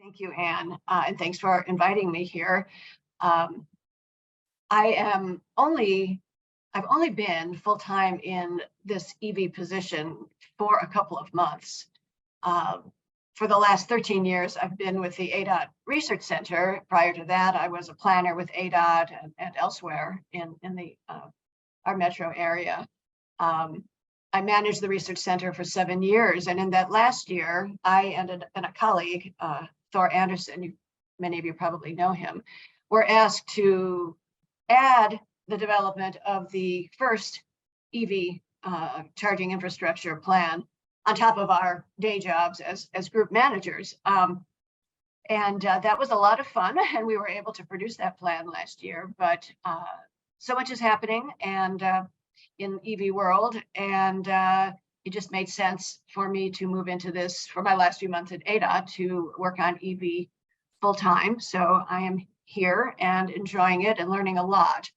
Thank you, Anne, and thanks for inviting me here. Um, I've only been full-time in this EV position for a couple of months. For the last 13 years, I've been with the ADOT Research Center. Prior to that, I was a planner with ADOT and elsewhere in our metro area. I managed the Research Center for 7 years, and in that last year, I and a colleague, Thor Anderson, many of you probably know him, were asked to add the development of the first EV charging infrastructure plan on top of our day jobs as group managers. That was a lot of fun, and we were able to produce that plan last year, but so much is happening and in EV world, and it just made sense for me to move into this for my last few months at ADOT to work on EV full-time. So I am here and enjoying it and learning a lot.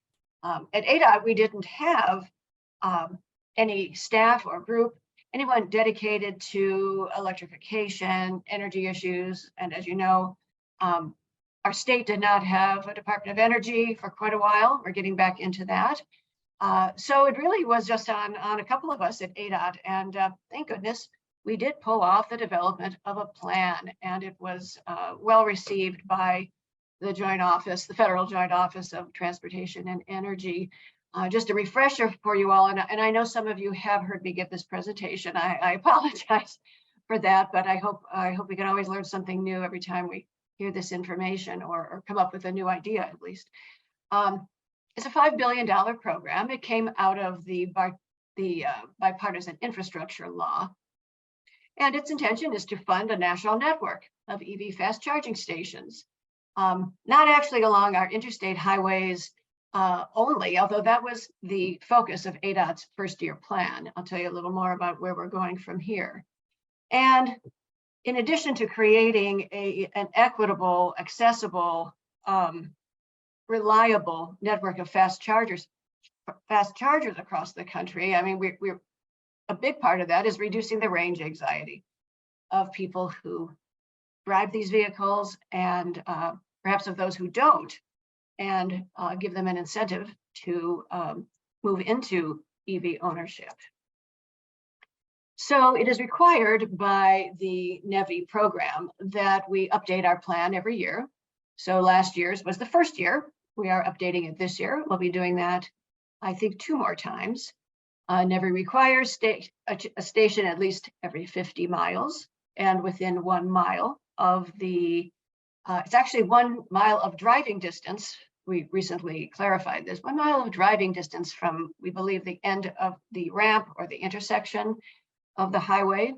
At ADOT, we didn't have any staff or group, anyone dedicated to electrification, energy issues. And as you know, our state did not have a Department of Energy for quite a while. We're getting back into that. So it really was just on a couple of us at ADOT, and thank goodness we did pull off the development of a plan, and it was well received by the Joint Office, the Federal Joint Office of Transportation and Energy. Just a refresher for you all, and I know some of you have heard me give this presentation. I apologize for that, but I hope we can always learn something new every time we hear this information or come up with a new idea at least. It's a $5 billion program. It came out of the bipartisan infrastructure law. And its intention is to fund a national network of EV fast charging stations. Not actually along our interstate highways only, although that was the focus of ADOT's first year plan. I'll tell you a little more about where we're going from here. And in addition to creating an equitable, accessible, reliable network of fast chargers across the country. I mean, we're a big part of that is reducing the range anxiety of people who drive these vehicles and perhaps of those who don't, and give them an incentive to move into EV ownership. So it is required by the NEVI program that we update our plan every year. So last year's was the first year. We are updating it this year. We'll be doing that, I think, 2 more times. NEVI requires a station at least every 50 miles and within 1 mile of the, it's actually 1 mile of driving distance. We recently clarified this, 1 mile of driving distance from, we believe, the end of the ramp or the intersection of the highway.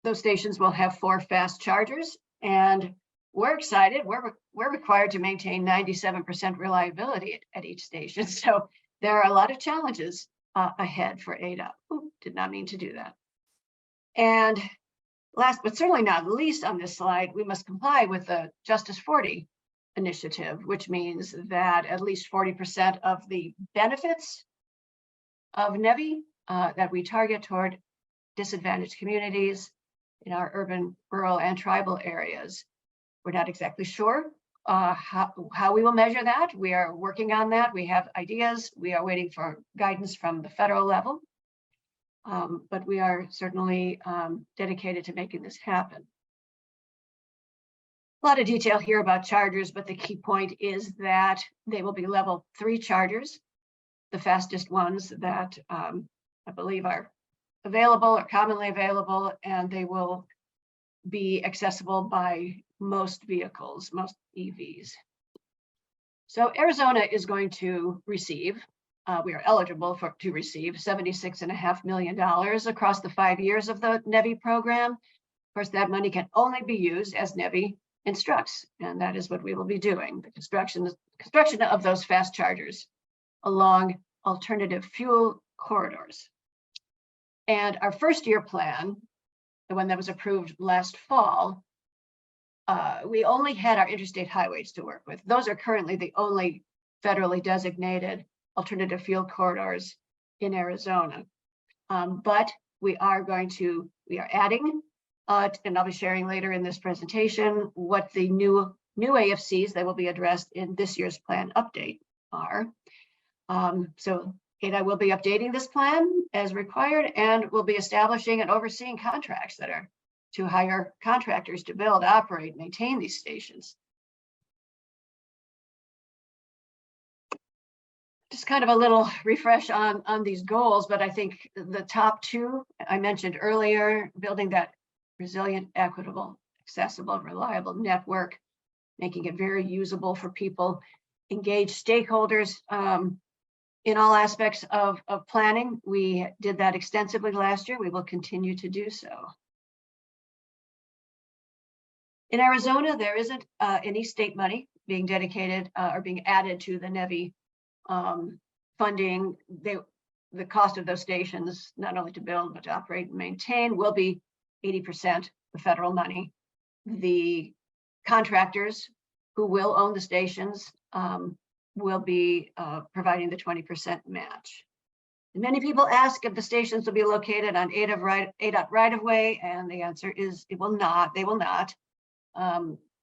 Those stations will have 4 fast chargers, and we're excited. We're required to maintain 97% reliability at each station. So there are a lot of challenges ahead for ADOT. Ooh, did not mean to do that. And last but certainly not least on this slide, we must comply with the Justice 40 initiative, which means that at least 40% of the benefits of NEVI that we target toward disadvantaged communities in our urban, rural, and tribal areas. We're not exactly sure how we will measure that. We are working on that. We have ideas. We are waiting for guidance from the federal level. But we are certainly dedicated to making this happen. A lot of detail here about chargers, but the key point is that they will be level 3 chargers, the fastest ones that I believe are available or commonly available, and they will be accessible by most vehicles, most EVs. So Arizona is going to receive, we are eligible to receive $76.5 million across the 5 years of the NEVI program. Of course, that money can only be used as NEVI instructs, and that is what we will be doing, the construction of those fast chargers along alternative fuel corridors. And our first year plan, the one that was approved last fall, we only had our interstate highways to work with. Those are currently the only federally designated alternative fuel corridors in Arizona. But we are adding and I'll be sharing later in this presentation what the new AFCs that will be addressed in this year's plan update are. So I will be updating this plan as required, and will be establishing and overseeing contracts that are to hire contractors to build, operate, maintain these stations. Just kind of a little refresh on these goals, but I think the top two I mentioned earlier: building that resilient, equitable, accessible, reliable network, making it very usable for people, engage stakeholders in all aspects of planning. We did that extensively last year. We will continue to do so. In Arizona, there isn't any state money being dedicated or being added to the NEVI funding. The cost of those stations, not only to build, but to operate and maintain, will be 80% the federal money. The contractors who will own the stations will be providing the 20% match. And many people ask if the stations will be located on ADOT right-of-way, and the answer is it will not. They will not.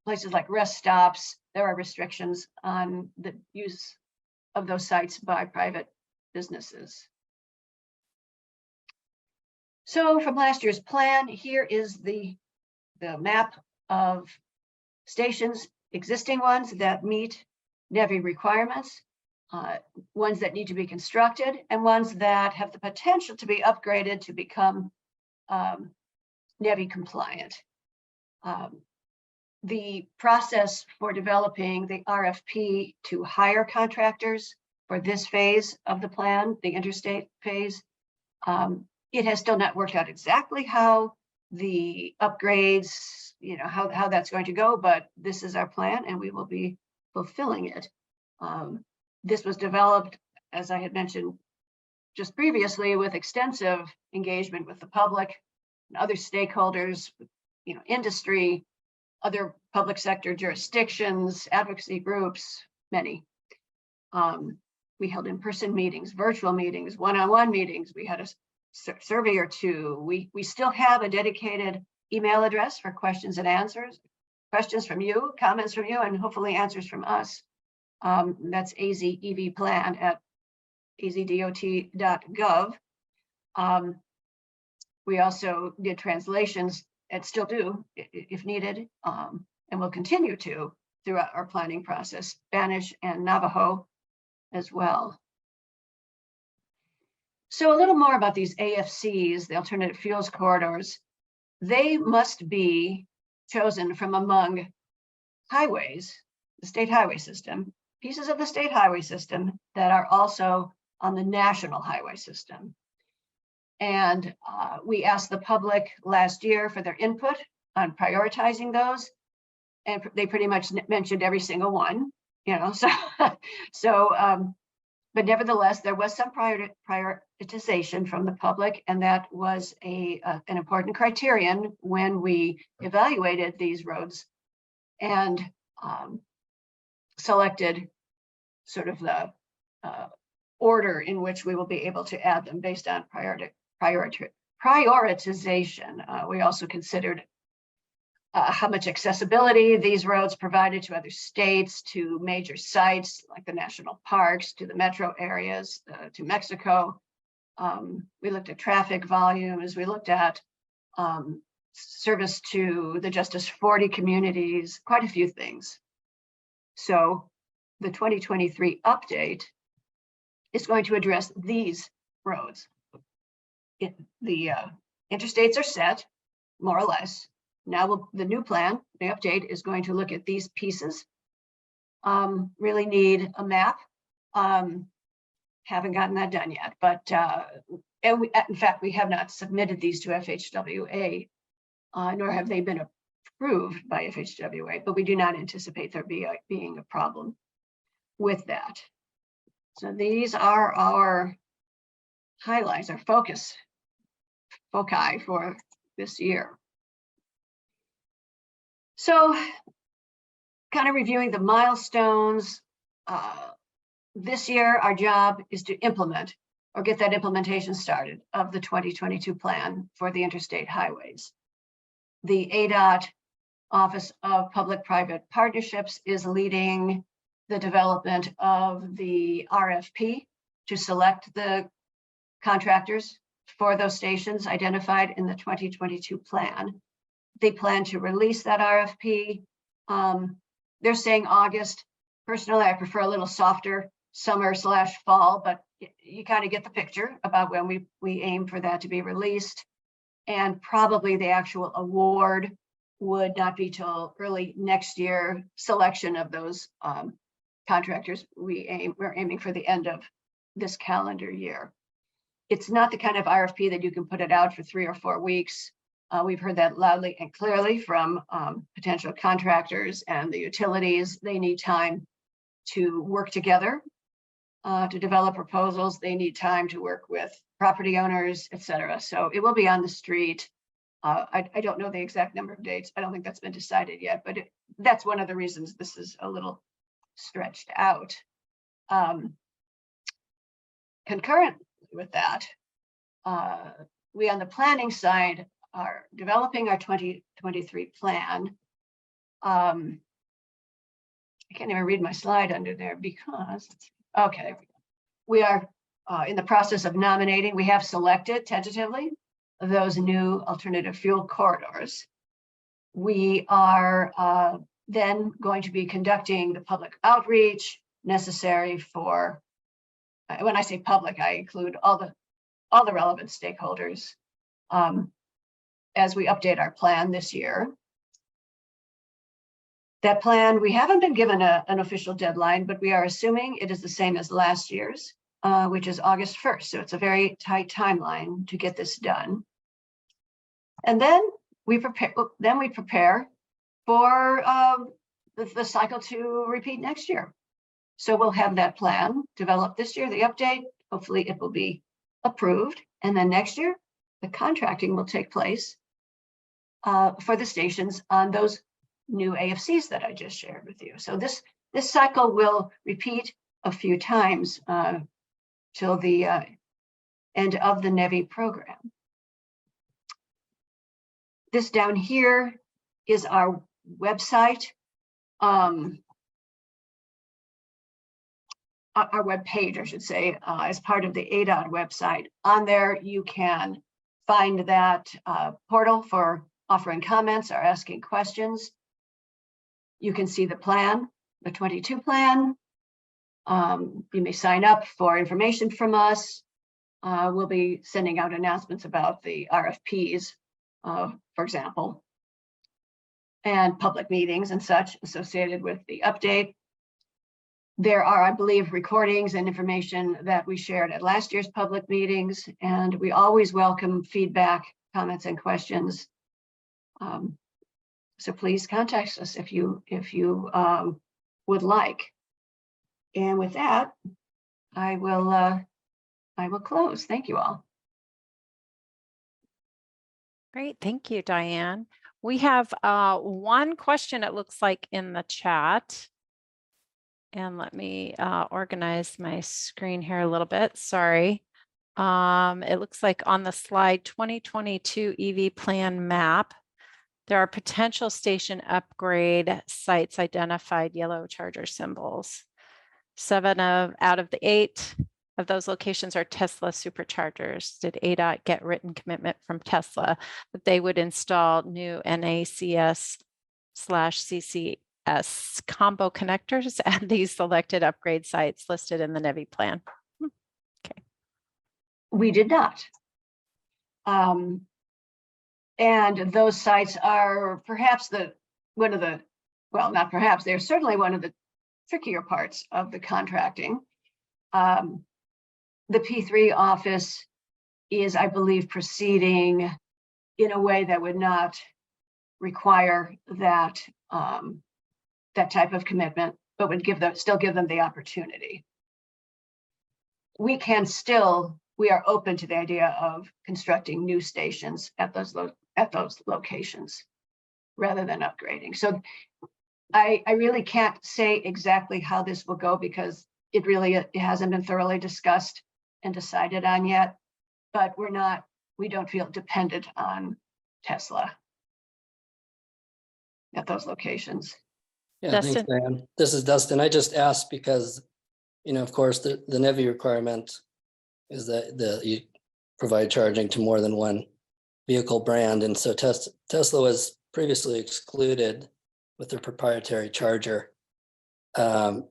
Places like rest stops, there are restrictions on the use of those sites by private businesses. So from last year's plan, here is the map of stations, existing ones that meet NEVI requirements, ones that need to be constructed, and ones that have the potential to be upgraded to become NEVI compliant. The process for developing the RFP to hire contractors for this phase of the plan, the interstate phase, it has still not worked out exactly how the upgrades, how that's going to go, but this is our plan and we will be fulfilling it. This was developed, as I had mentioned just previously, with extensive engagement with the public and other stakeholders, industry, other public sector jurisdictions, advocacy groups, many. We held in-person meetings, virtual meetings, one-on-one meetings. We had a survey or two. We still have a dedicated email address for questions and answers, questions from you, comments from you, and hopefully answers from us. That's azevplan@azdot.gov. We also did translations, and still do if needed, and will continue to throughout our planning process, Spanish and Navajo as well. So a little more about these AFCs, the alternative fuels corridors. They must be chosen from among highways, the state highway system, pieces of the state highway system that are also on the national highway system. And we asked the public last year for their input on prioritizing those, and they pretty much mentioned every single one, but nevertheless, there was some prioritization from the public, and that was an important criterion when we evaluated these roads and selected sort of the order in which we will be able to add them based on prioritization. We also considered how much accessibility these roads provided to other states, to major sites like the national parks, to the metro areas, to Mexico. We looked at traffic volumes. We looked at service to the Justice 40 communities, quite a few things. So the 2023 update is going to address these roads. The interstates are set, more or less. Now the new plan, the update, is going to look at these pieces. Really need a map. Haven't gotten that done yet, but in fact, we have not submitted these to FHWA, nor have they been approved by FHWA, but we do not anticipate there being a problem with that. So these are our highlights, our foci for this year. So kind of reviewing the milestones, this year our job is to implement or get that implementation started of the 2022 plan for the interstate highways. The ADOT Office of Public-Private Partnerships is leading the development of the RFP to select the contractors for those stations identified in the 2022 plan. They plan to release that RFP. They're saying August. Personally, I prefer a little softer summer/fall, but you kind of get the picture about when we aim for that to be released. And probably the actual award would not be till early next year. Selection of those contractors, we're aiming for the end of this calendar year. It's not the kind of RFP that you can put it out for 3 or 4 weeks. We've heard that loudly and clearly from potential contractors and the utilities. They need time to work together to develop proposals. They need time to work with property owners, et cetera. So it will be on the street. I don't know the exact number of dates. I don't think that's been decided yet, but that's one of the reasons this is a little stretched out. Concurrent with that, we on the planning side are developing our 2023 plan. I can't even read my slide under there because, okay, we are in the process of nominating. We have selected tentatively those new alternative fuel corridors. We are then going to be conducting the public outreach necessary for, when I say public, I include all the relevant stakeholders as we update our plan this year. That plan, we haven't been given an official deadline, but we are assuming it is the same as last year's, which is August 1st. So it's a very tight timeline to get this done. And then we prepare for the cycle to repeat next year. So we'll have that plan developed this year, the update, hopefully it will be approved. And then next year, the contracting will take place for the stations on those new AFCs that I just shared with you. So this cycle will repeat a few times till the end of the NEVI program. This down here is our website. Our web page, I should say, as part of the ADOT website. On there, you can find that portal for offering comments or asking questions. You can see the plan, the 22 plan. You may sign up for information from us. We'll be sending out announcements about the RFPs, for example, and public meetings and such associated with the update. There are, I believe, recordings and information that we shared at last year's public meetings, and we always welcome feedback, comments, and questions. So please contact us if you would like. And with that, I will close. Thank you all. Great, thank you, Diane. We have one question, it looks like, in the chat. And let me organize my screen here a little bit. Sorry. It looks like on the slide 2022 EV plan map, there are potential station upgrade sites identified, yellow charger symbols. 7 out of the 8 of those locations are Tesla superchargers. Did ADOT get written commitment from Tesla that they would install new NACS/CCS combo connectors at these selected upgrade sites listed in the NEVI plan? Okay. We did not. And those sites are perhaps they're certainly one of the trickier parts of the contracting. The P3 office is, I believe, proceeding in a way that would not require that that type of commitment, but would still give them the opportunity. We are open to the idea of constructing new stations at those locations rather than upgrading. So I really can't say exactly how this will go because it hasn't been thoroughly discussed and decided on yet, but we don't feel dependent on Tesla. at those locations. Yeah, thanks, Dustin? Diane. This is Dustin. I just asked because, of course, the NEVI requirement is that you provide charging to more than one vehicle brand. And so Tesla was previously excluded with their proprietary charger. And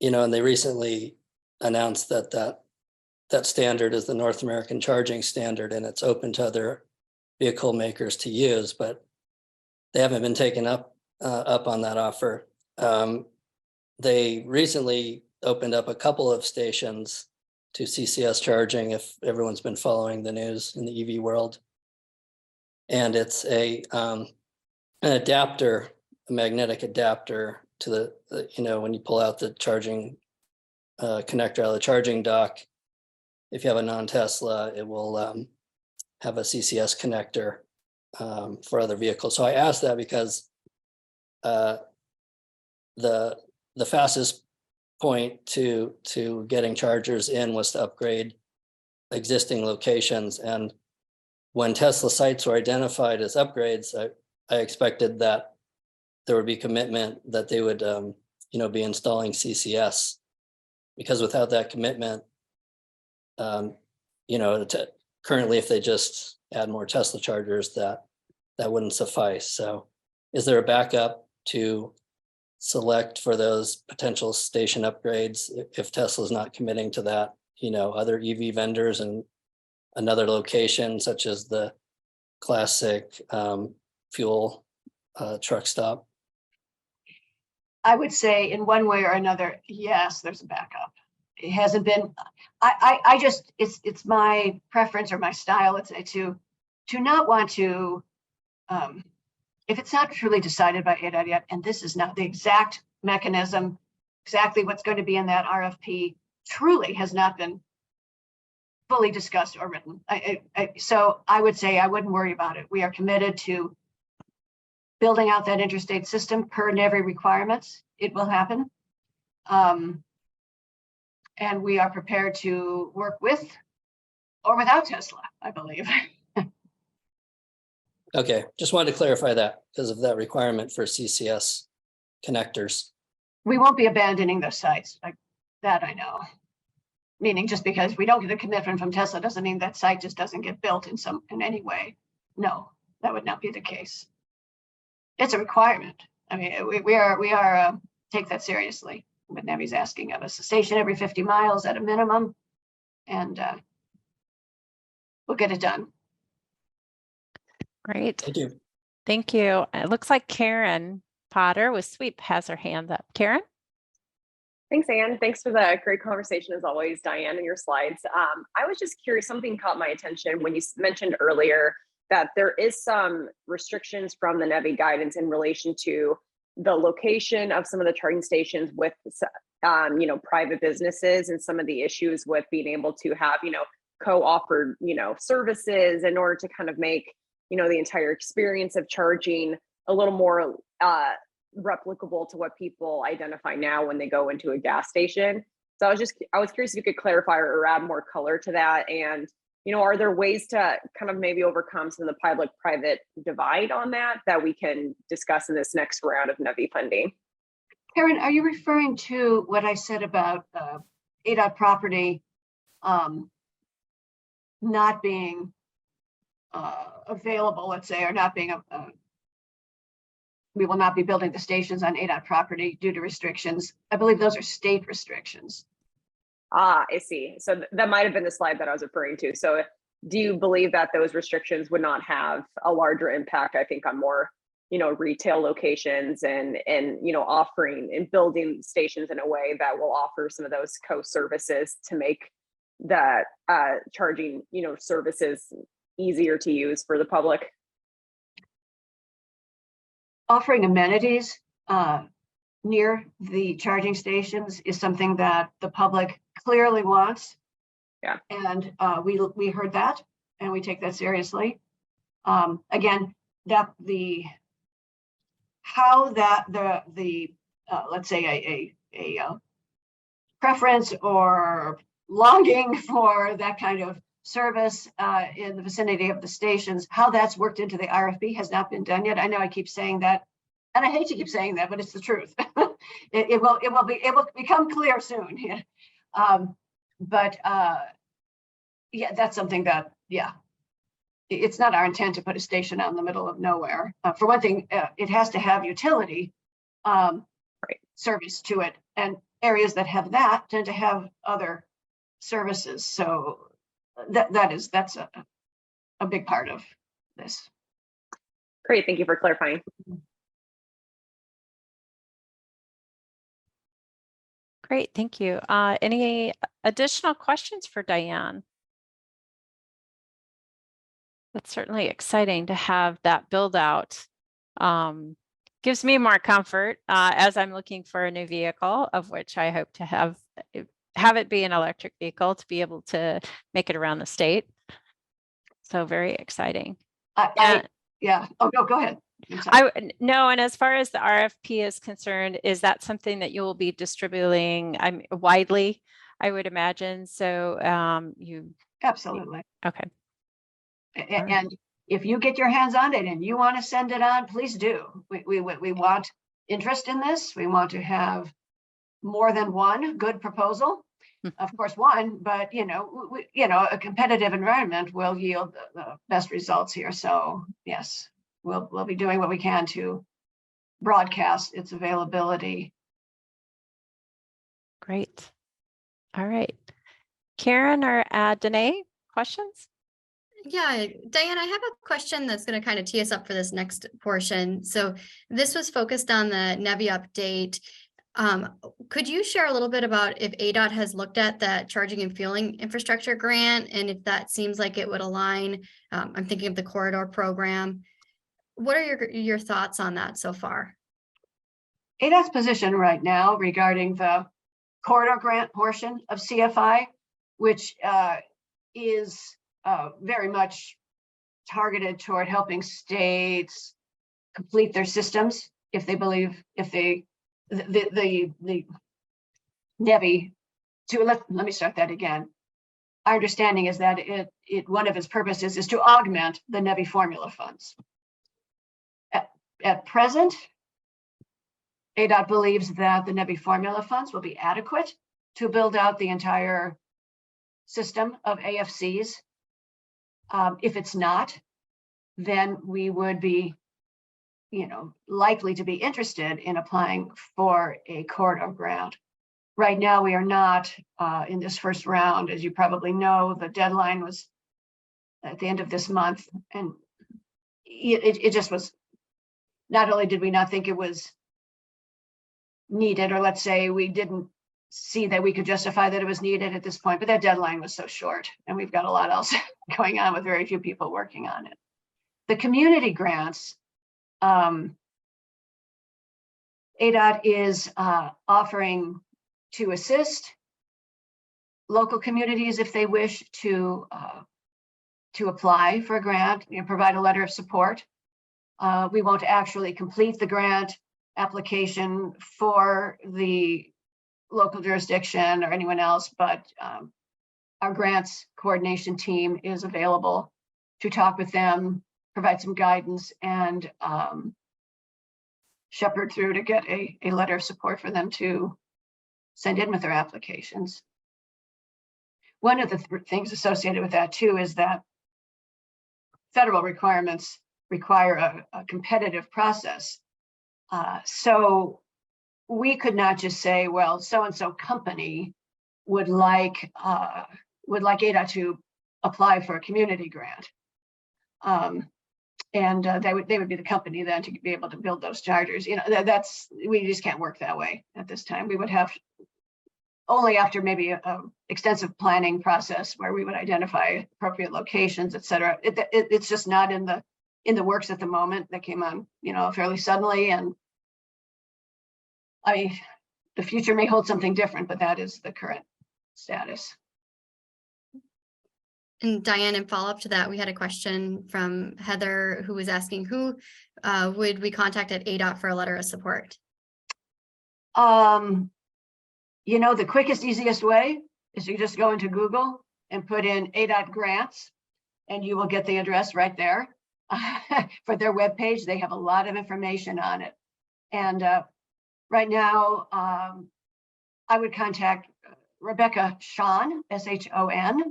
they recently announced that standard is the North American charging standard, and it's open to other vehicle makers to use, but they haven't been taken up on that offer. They recently opened up a couple of stations to CCS charging, if everyone's been following the news in the EV world. And it's an adapter, a magnetic adapter to the when you pull out the charging connector out of the charging dock. If you have a non-Tesla, it will have a CCS connector for other vehicles. So I asked that because the fastest point to getting chargers in was to upgrade existing locations. And when Tesla sites were identified as upgrades, I expected that there would be commitment that they would be installing CCS, because without that commitment, currently if they just add more Tesla chargers, that wouldn't suffice. So is there a backup to select for those potential station upgrades if Tesla's not committing to that? Other EV vendors and another location such as the classic fuel truck stop? I would say in one way or another, yes, there's a backup. It hasn't been, I just, it's my preference or my style, let's say, to not want to, if it's not truly decided by ADOT yet, and this is not the exact mechanism, exactly what's going to be in that RFP truly has not been fully discussed or written. So I would say I wouldn't worry about it. We are committed to building out that interstate system per NEVI requirements. It will happen. And we are prepared to work with or without Tesla, I believe. Okay, just wanted to clarify that because of that requirement for CCS connectors. We won't be abandoning those sites, like that I know. Meaning just because we don't get a commitment from Tesla doesn't mean that site just doesn't get built in any way. No, that would not be the case. It's a requirement. I mean, we are take that seriously. What NEVI's asking of us, a station every 50 miles at a minimum, and we'll get it done. Great. Thank you. Thank you. It looks like Caryn Potter with SWEEP has her hand up. Caryn? Thanks, Anne. Thanks for the great conversation as always, Diane, and your slides. I was just curious, something caught my attention when you mentioned earlier that there is some restrictions from the NEVI guidance in relation to the location of some of the charging stations with, private businesses and some of the issues with being able to have, co-offered, services in order to kind of make, the entire experience of charging a little more replicable to what people identify now when they go into a gas station. So I was curious if you could clarify or add more color to that. And, are there ways to kind of maybe overcome some of the public-private divide on that we can discuss in this next round of NEVI funding? Caryn, are you referring to what I said about ADOT property not being available, let's say, or not being we will not be building the stations on ADOT property due to restrictions? I believe those are state restrictions. I see. So that might have been the slide that I was referring to. So do you believe that those restrictions would not have a larger impact, I think, on more, retail locations and offering and building stations in a way that will offer some of those co-services to make that charging, services easier to use for the public? Offering amenities near the charging stations is something that the public clearly wants. Yeah. And we heard that and we take that seriously. Again, let's say a preference or longing for that kind of service in the vicinity of the stations, how that's worked into the RFP has not been done yet. I know I keep saying that And I hate to keep saying that, but it's the truth. it will become clear soon. Yeah. Yeah, that's something that, yeah, it's not our intent to put a station out in the middle of nowhere. For one thing, it has to have utility service to it, and areas that have that tend to have other services. So that's a big part of this. Great, thank you for clarifying. Great, thank you. Any additional questions for Diane? That's certainly exciting to have that build out. Gives me more comfort as I'm looking for a new vehicle, of which I hope to have it be an electric vehicle to be able to make it around the state. So very exciting. Yeah. Oh, no, go ahead. No, and as far as the RFP is concerned, is that something that you will be distributing widely, I would imagine? So you absolutely. Okay. And if you get your hands on it and you want to send it on, please do. We want interest in this. We want to have more than one good proposal. Of course, one, but a competitive environment will yield the best results here. So yes, we'll be doing what we can to broadcast its availability. Great. All right. Caryn or Danae, questions? Yeah, Diane, I have a question that's going to kind of tee us up for this next portion. So this was focused on the NEVI update. Could you share a little bit about if ADOT has looked at that charging and fueling infrastructure grant, and if that seems like it would align? I'm thinking of the corridor program. What are your thoughts on that so far? ADOT's position right now regarding the corridor grant portion of CFI, which is very much targeted toward helping states complete their systems if they believe, if they the NEVI, let me start that again. Our understanding is that one of its purposes is to augment the NEVI formula funds. At present, ADOT believes that the NEVI formula funds will be adequate to build out the entire system of AFCs. If it's not, then we would be likely to be interested in applying for a corridor grant. Right now, we are not in this first round. As you probably know, the deadline was at the end of this month, and it just was, not only did we not think it was needed, or let's say we didn't see that we could justify that it was needed at this point, but that deadline was so short, and we've got a lot else going on with very few people working on it. The community grants, ADOT is offering to assist local communities if they wish to apply for a grant and provide a letter of support. We won't actually complete the grant application for the local jurisdiction or anyone else, but our grants coordination team is available to talk with them, provide some guidance, and shepherd through to get a letter of support for them to send in with their applications. One of the things associated with that too is that federal requirements require a competitive process. So we could not just say, well, so-and-so company would like ADOT to apply for a community grant. And they would be the company then to be able to build those chargers. We just can't work that way at this time. We would have only after maybe a extensive planning process where we would identify appropriate locations, et cetera. It's just not in the works at the moment. That came on, fairly suddenly, and I mean, the future may hold something different, but that is the current status. And Diane, in follow-up to that, we had a question from Heather who was asking who would we contact at ADOT for a letter of support? The quickest, easiest way is you just go into Google and put in ADOT grants, and you will get the address right there for their webpage. They have a lot of information on it. And right now, I would contact Rebecca Sean, S-H-O-N,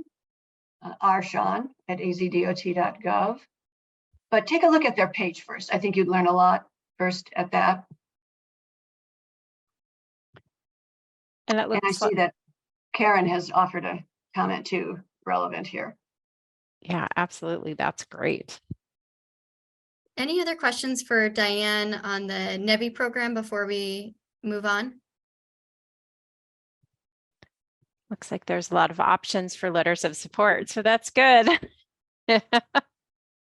R-Sean at azdot.gov. But take a look at their page first. I think you'd learn a lot first at that. And it And I looks see like, that Caryn has offered a comment too, relevant here. yeah, absolutely. That's great. Any other questions for Diane on the NEVI program before we move on? Looks like there's a lot of options for letters of support, so that's good.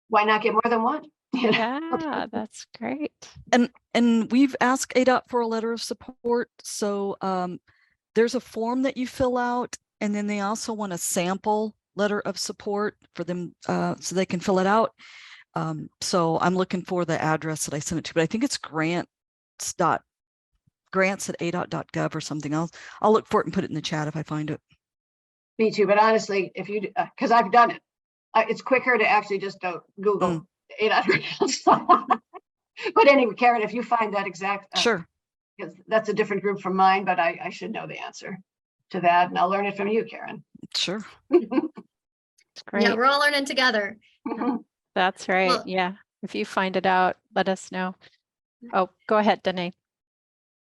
Why not get more than one? You know? Yeah, that's great. And we've asked ADOT for a letter of support. So there's a form that you fill out, and then they also want a sample letter of support for them so they can fill it out. So I'm looking for the address that I sent it to, but I think it's grants at adot.gov or something else. I'll look for it and put it in the chat if I find it. Me too, but honestly, if you, because I've done it, it's quicker to actually just go Google ADOT grants. But anyway, Caryn, if you find that exact, Sure. because that's a different group from mine, but I should know the answer to that, and I'll learn it from you, Caryn. Sure. It's great. Yeah, we're all learning together. That's right. Well- Yeah. If you find it out, let us know. Oh, go ahead, Danae.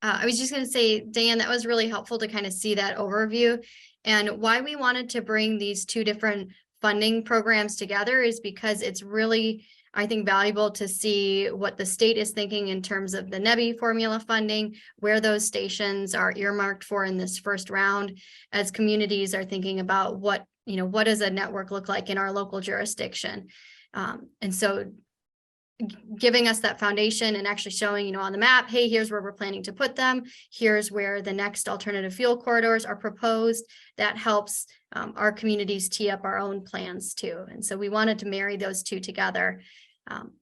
I was just going to say, Dan, that was really helpful to kind of see that overview. And why we wanted to bring these two different funding programs together is because it's really, I think, valuable to see what the state is thinking in terms of the NEVI formula funding, where those stations are earmarked for in this first round, as communities are thinking about what does a network look like in our local jurisdiction. And so giving us that foundation and actually showing, on the map, hey, here's where we're planning to put them. Here's where the next alternative fuel corridors are proposed. That helps our communities tee up our own plans too. And so we wanted to marry those two together.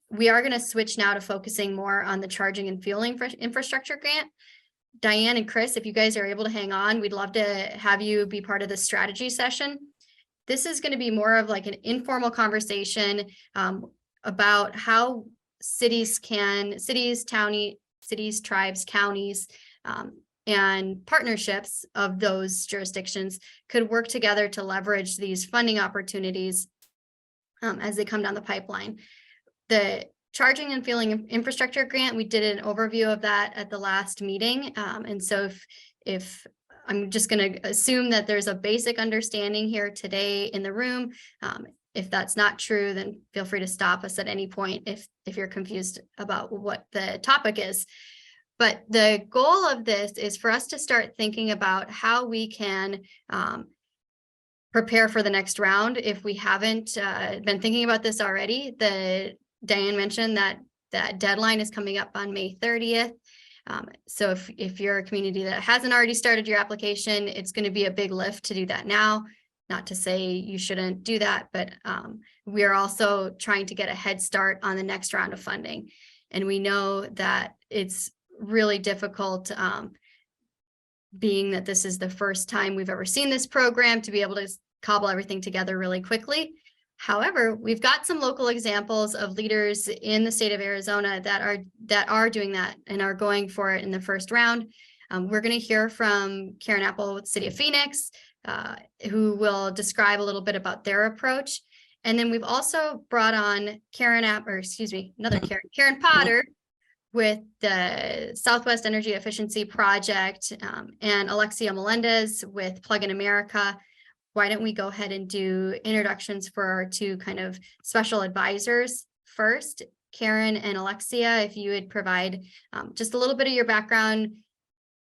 We are going to switch now to focusing more on the charging and fueling infrastructure grant. Diane and Chris, if you guys are able to hang on, we'd love to have you be part of the strategy session. This is going to be more of like an informal conversation about how cities, tribes, counties, and partnerships of those jurisdictions could work together to leverage these funding opportunities as they come down the pipeline. The charging and fueling infrastructure grant, we did an overview of that at the last meeting. And so if I'm just going to assume that there's a basic understanding here today in the room. If that's not true, then feel free to stop us at any point if you're confused about what the topic is. But the goal of this is for us to start thinking about how we can prepare for the next round. If we haven't been thinking about this already, Diane mentioned that deadline is coming up on May 30th. So if you're a community that hasn't already started your application, it's going to be a big lift to do that now. Not to say you shouldn't do that, but we are also trying to get a head start on the next round of funding. And we know that it's really difficult, being that this is the first time we've ever seen this program, to be able to cobble everything together really quickly. However, we've got some local examples of leaders in the state of Arizona that are doing that and are going for it in the first round. We're going to hear from Caryn Apple with the City of Phoenix, who will describe a little bit about their approach. And then we've also brought on Caryn Potter with the Southwest Energy Efficiency Project, and Alexia Melendez with Plug in America. Why don't we go ahead and do introductions for our two kind of special advisors first? Caryn and Alexia, if you would provide just a little bit of your background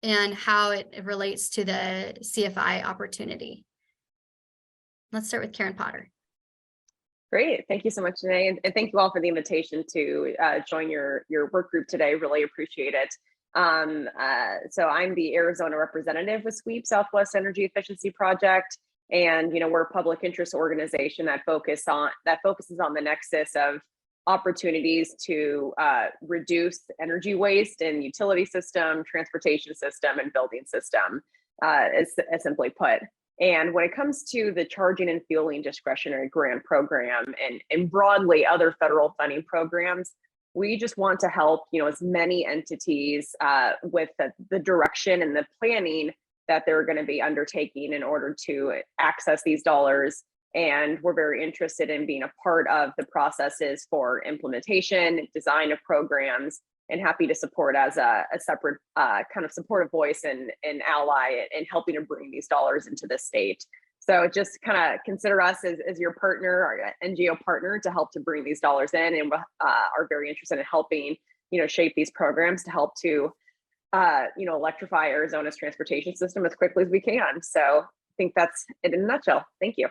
and how it relates to the CFI opportunity. Let's start with Caryn Potter. Great. Thank you so much, Danae. And thank you all for the invitation to join your work group today. Really appreciate it. So I'm the Arizona representative with SWEEP, Southwest Energy Efficiency Project. And, we're a public interest organization that focuses on the nexus of opportunities to reduce energy waste in utility system, transportation system, and building system, as simply put. And when it comes to the charging and fueling discretionary grant program and broadly other federal funding programs, we just want to help, as many entities with the direction and the planning that they're going to be undertaking in order to access these dollars. And we're very interested in being a part of the processes for implementation, design of programs, and happy to support as a separate kind of supportive voice and ally in helping to bring these dollars into the state. So just kind of consider us as your partner, our NGO partner, to help to bring these dollars in, and are very interested in helping, shape these programs to help to, electrify Arizona's transportation system as quickly as we can. So I think that's it in a nutshell. Thank you.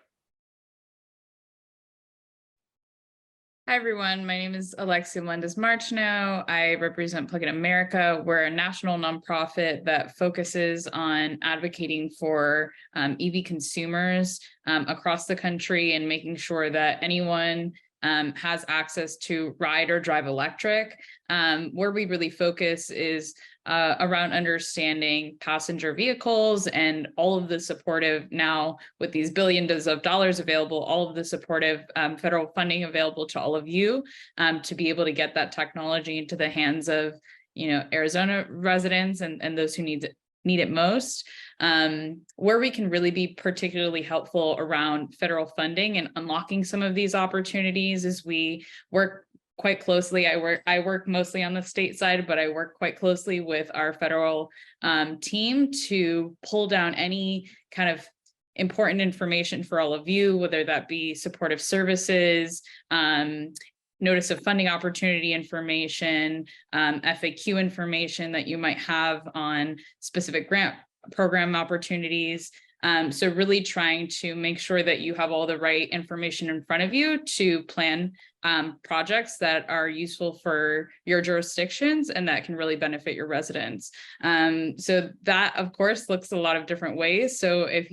Hi, everyone. My name is Alexia Melendez Marchino. I represent Plug in America. We're a national nonprofit that focuses on advocating for EV consumers across the country and making sure that anyone has access to ride or drive electric. Where we really focus is around understanding passenger vehicles and all of the supportive, now with these billions of dollars available, all of the supportive federal funding available to all of you to be able to get that technology into the hands of, Arizona residents and those who need it most. Where we can really be particularly helpful around federal funding and unlocking some of these opportunities is we work quite closely. I work mostly on the state side, but I work quite closely with our federal team to pull down any kind of important information for all of you, whether that be supportive services, notice of funding opportunity information, FAQ information that you might have on specific grant program opportunities. So really trying to make sure that you have all the right information in front of you to plan projects that are useful for your jurisdictions and that can really benefit your residents. So that, of course, looks a lot of different ways. So if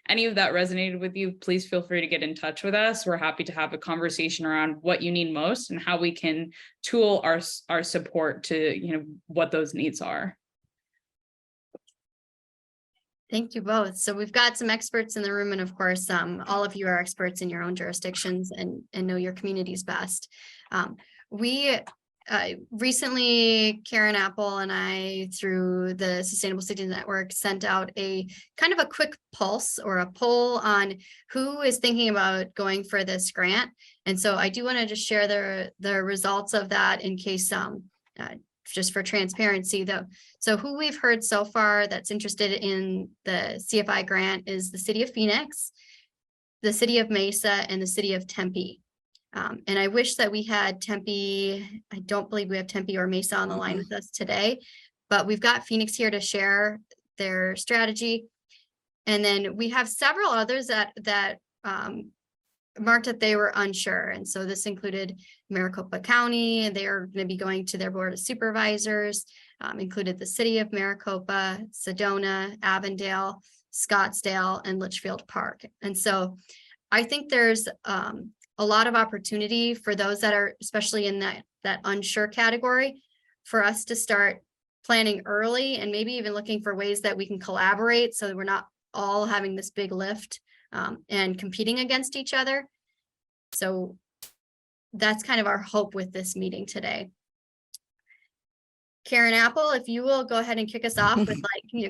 any of that resonated with you, please feel free to get in touch with us. We're happy to have a conversation around what you need most and how we can tool our support to what those needs are. Thank you both. So we've got some experts in the room, and of course, all of you are experts in your own jurisdictions and know your communities best. We recently, Caryn Apple and I, through the Sustainable Cities Network, sent out a kind of a quick pulse or a poll on who is thinking about going for this grant. And so I do want to just share the results of that in case just for transparency though. So who we've heard so far that's interested in the CFI grant is the City of Phoenix, the City of Mesa, and the City of Tempe. And I wish that we had Tempe. I don't believe we have Tempe or Mesa on the line with us today, but we've got Phoenix here to share their strategy. And then we have several others that marked that they were unsure. And so this included Maricopa County. They are going to be going to their Board of Supervisors, included the City of Maricopa, Sedona, Avondale, Scottsdale, and Litchfield Park. And so I think there's a lot of opportunity for those that are, especially in that unsure category, for us to start planning early and maybe even looking for ways that we can collaborate so that we're not all having this big lift and competing against each other. So that's kind of our hope with this meeting today. Caryn Apple, if you will go ahead and kick us off with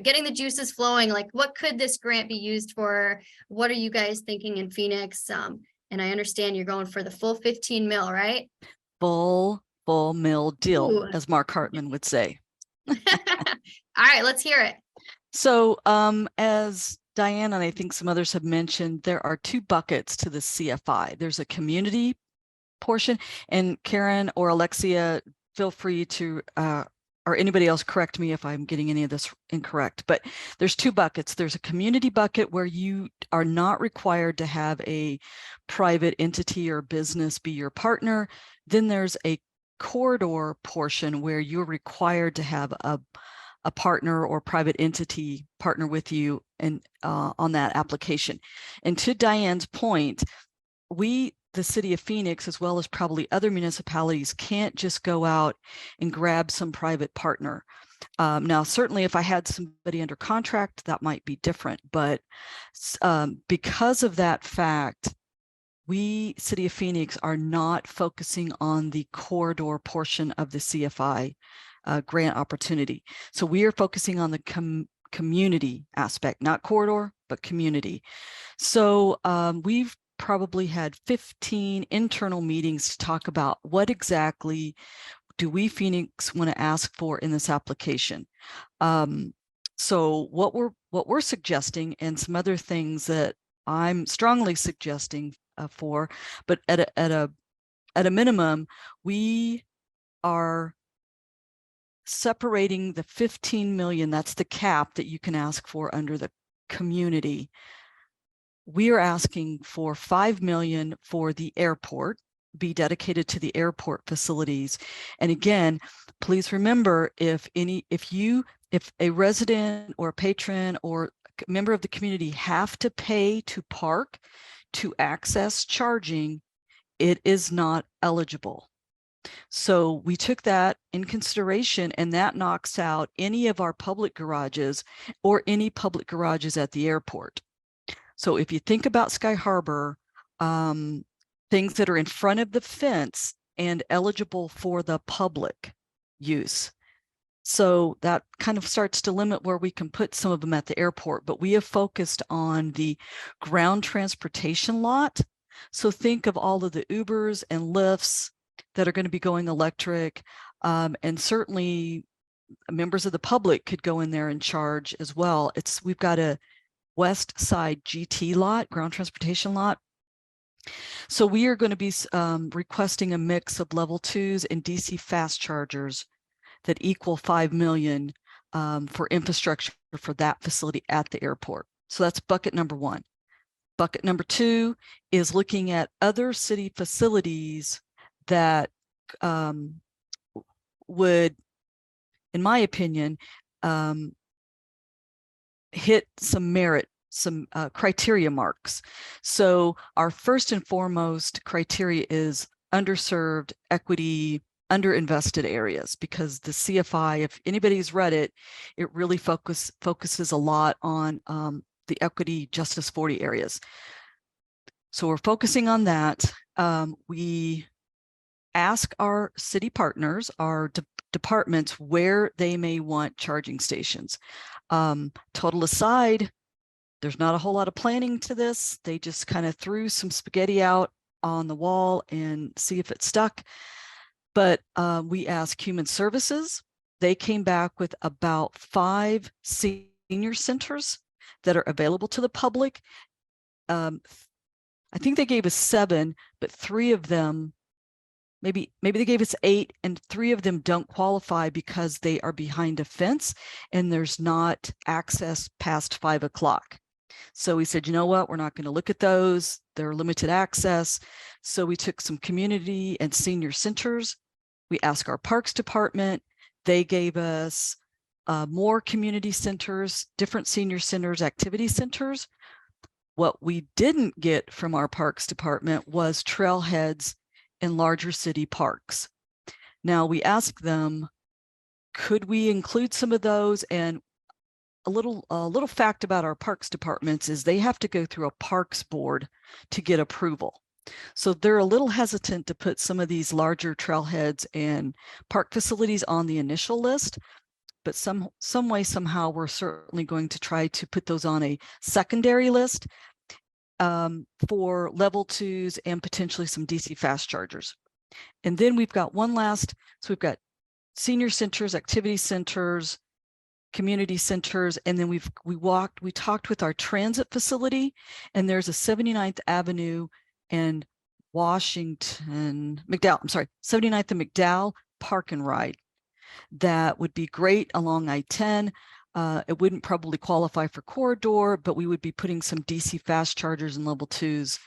getting the juices flowing, what could this grant be used for? What are you guys thinking in Phoenix? And I understand you're going for the full 15 mil, right? Full mill deal, Ooh. as Mark Hartman would say. All right, let's hear it. So as Diane and I think some others have mentioned, there are two buckets to the CFI. There's a community portion, and Caryn or Alexia, feel free to, or anybody else correct me if I'm getting any of this incorrect, but there's two buckets. There's a community bucket where you are not required to have a private entity or business be your partner. Then there's a corridor portion where you're required to have a partner or private entity partner with you and on that application. And to Diane's point, the City of Phoenix, as well as probably other municipalities, can't just go out and grab some private partner. Now, certainly if I had somebody under contract, that might be different, but because of that fact, we, City of Phoenix, are not focusing on the corridor portion of the CFI grant opportunity. So we are focusing on the community aspect, not corridor, but community. So we've probably had 15 internal meetings to talk about what exactly do we Phoenix want to ask for in this application. So what we're suggesting, and some other things that I'm strongly suggesting for, but at a minimum, we are separating the 15 million. That's the cap that you can ask for under the community. We are asking for 5 million for the airport, be dedicated to the airport facilities. And again, please remember, if a resident or a patron or a member of the community have to pay to park to access charging, it is not eligible. So we took that in consideration, and that knocks out any of our public garages or any public garages at the airport. So if you think about Sky Harbor, things that are in front of the fence and eligible for the public use. So that kind of starts to limit where we can put some of them at the airport, but we have focused on the ground transportation lot. So think of all of the Ubers and Lyfts that are going to be going electric, and certainly members of the public could go in there and charge as well. We've got a west side GT lot, ground transportation lot. So we are going to be requesting a mix of level 2s and DC fast chargers that equal 5 million for infrastructure for that facility at the airport. So that's bucket number 1. Bucket number 2 is looking at other city facilities that would, in my opinion, hit some merit, some criteria marks. So our first and foremost criteria is underserved, equity, underinvested areas, because the CFI, if anybody's read it, it really focuses a lot on the equity justice 40 areas. So we're focusing on that. We ask our city partners, our departments, where they may want charging stations. Total aside, there's not a whole lot of planning to this. They just kind of threw some spaghetti out on the wall and see if it stuck. But we asked Human Services. They came back with about 5 senior centers that are available to the public. I think they gave us 7, but 3 of them, maybe they gave us 8, and 3 of them don't qualify because they are behind a fence and there's not access past 5 o'clock. So we said, you know what, we're not going to look at those. They're limited access. So we took some community and senior centers. We asked our parks department. They gave us more community centers, different senior centers, activity centers. What we didn't get from our parks department was trailheads in larger city parks. Now we asked them, could we include some of those? And a little fact about our parks departments is they have to go through a parks board to get approval. So they're a little hesitant to put some of these larger trailheads and park facilities on the initial list, but some way, somehow, we're certainly going to try to put those on a secondary list for level 2s and potentially some DC fast chargers. And then we've got one last, so we've got senior centers, activity centers, community centers, and then we talked with our transit facility, and there's a 79th Avenue and 79th and McDowell park and ride that would be great along I-10. It wouldn't probably qualify for corridor, but we would be putting some DC fast chargers and level 2s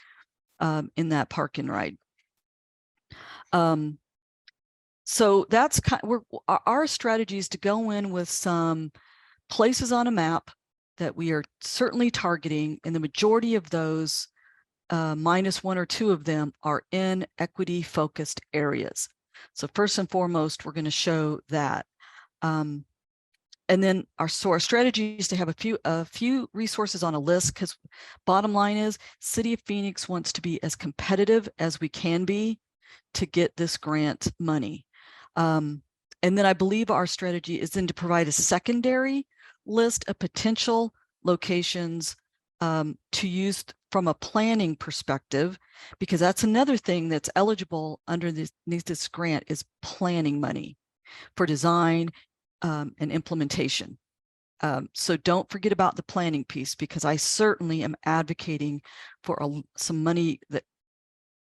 in that park and ride. So that's our strategy is to go in with some places on a map that we are certainly targeting, and the majority of those, minus 1 or 2 of them, are in equity focused areas. So first and foremost, we're going to show that. And then our strategy is to have a few resources on a list, because bottom line is City of Phoenix wants to be as competitive as we can be to get this grant money. And then I believe our strategy is then to provide a secondary list of potential locations to use from a planning perspective, because that's another thing that's eligible underneath this grant is planning money for design and implementation. So don't forget about the planning piece, because I certainly am advocating for some money. That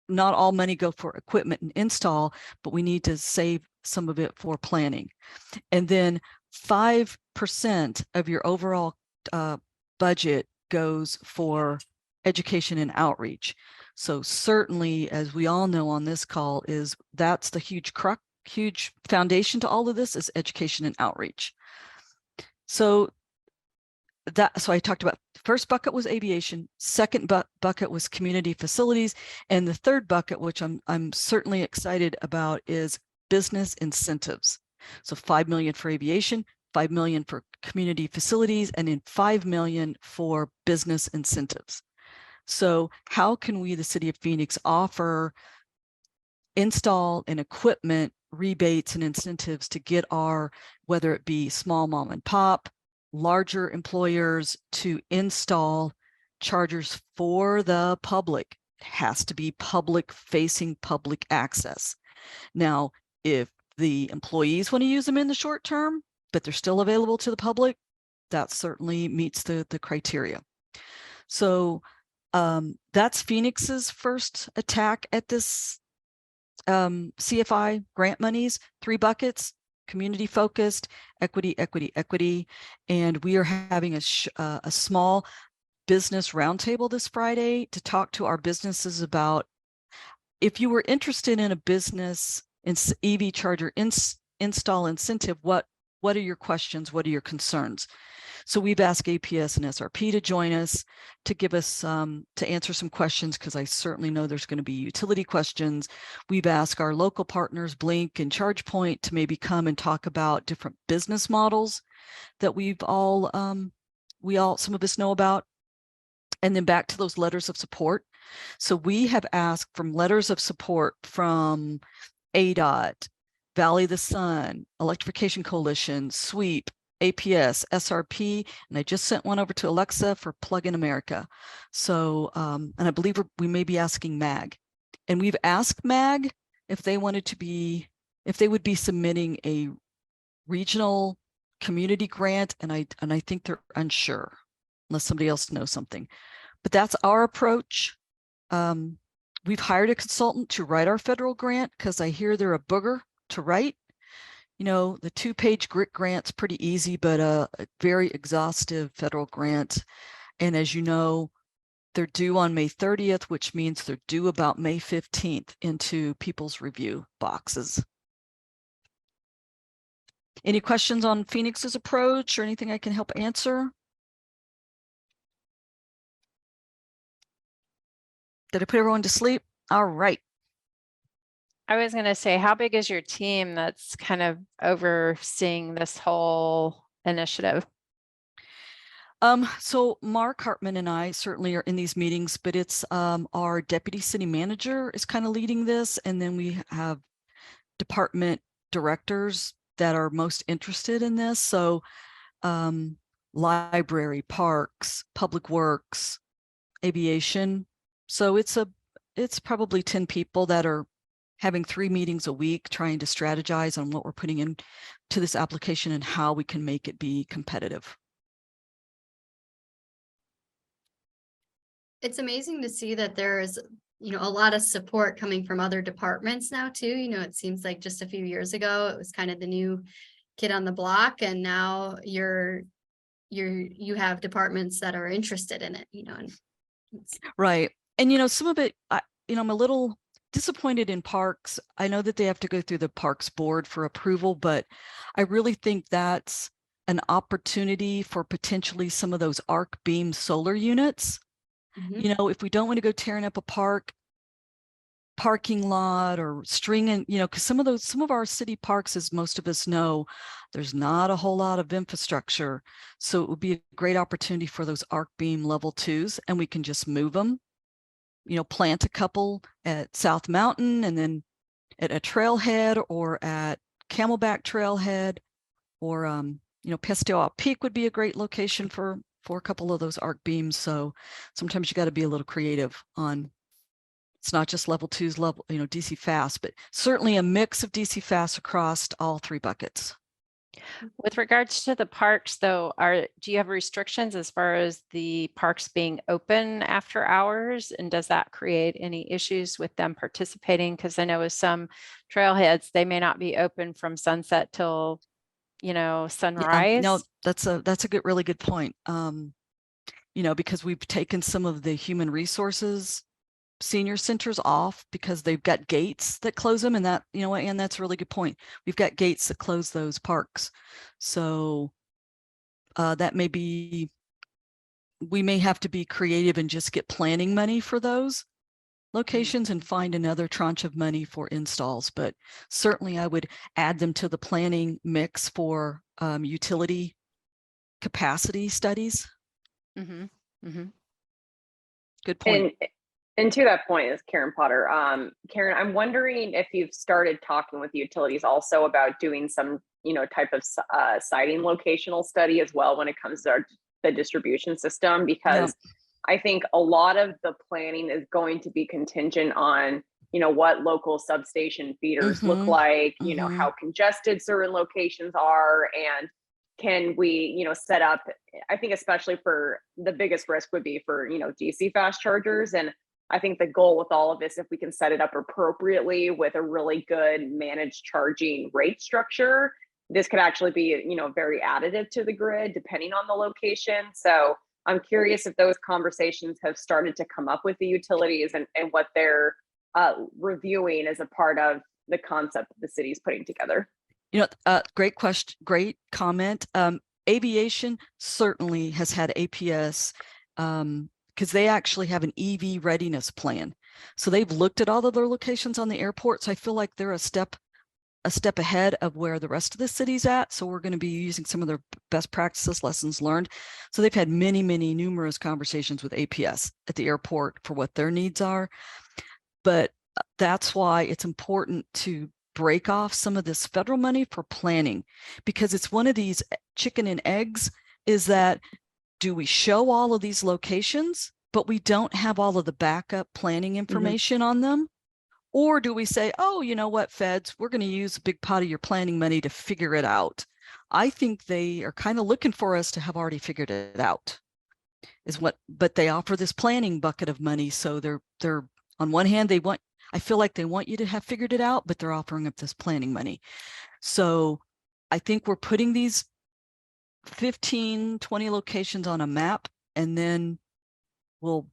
not all money go for equipment and install, but we need to save some of it for planning. And then 5% of your overall budget goes for education and outreach. So certainly, as we all know on this call, that's the huge foundation to all of this is education and outreach. So I talked about the first bucket was aviation, second bucket was community facilities, and the third bucket, which I'm certainly excited about, is business incentives. So $5 million for aviation, $5 million for community facilities, and then $5 million for business incentives. So how can we, the City of Phoenix, offer install and equipment rebates and incentives to get whether it be small mom and pop, larger employers, to install chargers for the public? It has to be public facing, public access. Now, if the employees want to use them in the short term, but they're still available to the public, that certainly meets the criteria. So that's Phoenix's first attack at this CFI grant monies, 3 buckets: community focused, equity, equity, equity. And we are having a small business roundtable this Friday to talk to our businesses about, if you were interested in a business EV charger install incentive, what are your questions? What are your concerns? So we've asked APS and SRP to join us to give us to answer some questions, because I certainly know there's going to be utility questions. We've asked our local partners, Blink and ChargePoint, to maybe come and talk about different business models that some of us know about. And then back to those letters of support. So we have asked from letters of support from ADOT, Valley of the Sun, Electrification Coalition, SWEEP, APS, SRP, and I just sent one over to Alexa for Plug-in America. So, and I believe we may be asking MAG. And we've asked MAG if they would be submitting a regional community grant, and I think they're unsure, unless somebody else knows something. But that's our approach. We've hired a consultant to write our federal grant, because I hear they're a booger to write. You know, the 2-page grit grant's pretty easy, but a very exhaustive federal grant. And as you know, they're due on May 30th, which means they're due about May 15th into people's review boxes. Any questions on Phoenix's approach or anything I can help answer? Did I put everyone to sleep? All right. I was going to say, how big is your team that's kind of overseeing this whole initiative? So Mark Hartman and I certainly are in these meetings, but it's our deputy city manager is kind of leading this. And then we have department directors that are most interested in this. So library, parks, public works, aviation. So it's probably 10 people that are having 3 meetings a week trying to strategize on what we're putting into this application and how we can make it be competitive. It's amazing to see that there's, a lot of support coming from other departments now too. It seems like just a few years ago, it was kind of the new kid on the block, and now you have departments that are interested in it, and right. And, some of it, I'm a little disappointed in parks. I know that they have to go through the parks board for approval, but I really think that's an opportunity for potentially some of those arc beam solar units. If we don't want to go tearing up a park, parking lot or stringing, because some of our city parks, as most of us know, there's not a whole lot of infrastructure. So it would be a great opportunity for those arc beam level 2s, and we can just move them, plant a couple at South Mountain and then at a trailhead or at Camelback Trailhead, or Pestel Peak would be a great location for a couple of those arc beams. So sometimes you got to be a little creative on, it's not just level 2s, level, DC fast, but certainly a mix of DC fast across all 3 buckets. With regards to the parks, though, do you have restrictions as far as the parks being open after hours? And does that create any issues with them participating? Because I know with some trailheads, they may not be open from sunset till, sunrise. No, that's a really good point. Because we've taken some of the human resources senior centers off because they've got gates that close them, and that, and that's a really good point. We've got gates that close those parks. So that may be, we may have to be creative and just get planning money for those locations and find another tranche of money for installs. But certainly I would add them to the planning mix for utility capacity studies. Mm-hmm. Mm-hmm. Good point. And to that point is Caryn Potter. Caryn, I'm wondering if you've started talking with utilities also about doing some, type of siting locational study as well when it comes to the distribution system, because I think a lot of the planning is going to be contingent on, what local substation feeders look like, how congested certain locations are, and can we, set up, I think especially for the biggest risk would be for, DC fast chargers. And I think the goal with all of this, if we can set it up appropriately with a really good managed charging rate structure, this could actually be, very additive to the grid depending on the location. So I'm curious if those conversations have started to come up with the utilities and what they're reviewing as a part of the concept that the city's putting together. Great question, great comment. Aviation certainly has had APS because they actually have an EV readiness plan. So they've looked at all of their locations on the airport. So I feel like they're a step ahead of where the rest of the city's at. So we're going to be using some of their best practices, lessons learned. So they've had numerous conversations with APS at the airport for what their needs are. But that's why it's important to break off some of this federal money for planning, because it's one of these chicken and eggs, is that do we show all of these locations, but we don't have all of the backup planning information on them? Or do we say, oh, you know what, feds, we're going to use a big pot of your planning money to figure it out? I think they are kind of looking for us to have already figured it out, but they offer this planning bucket of money. So they're on one hand, I feel like they want you to have figured it out, but they're offering up this planning money. So I think we're putting these 15, 20 locations on a map, and then we'll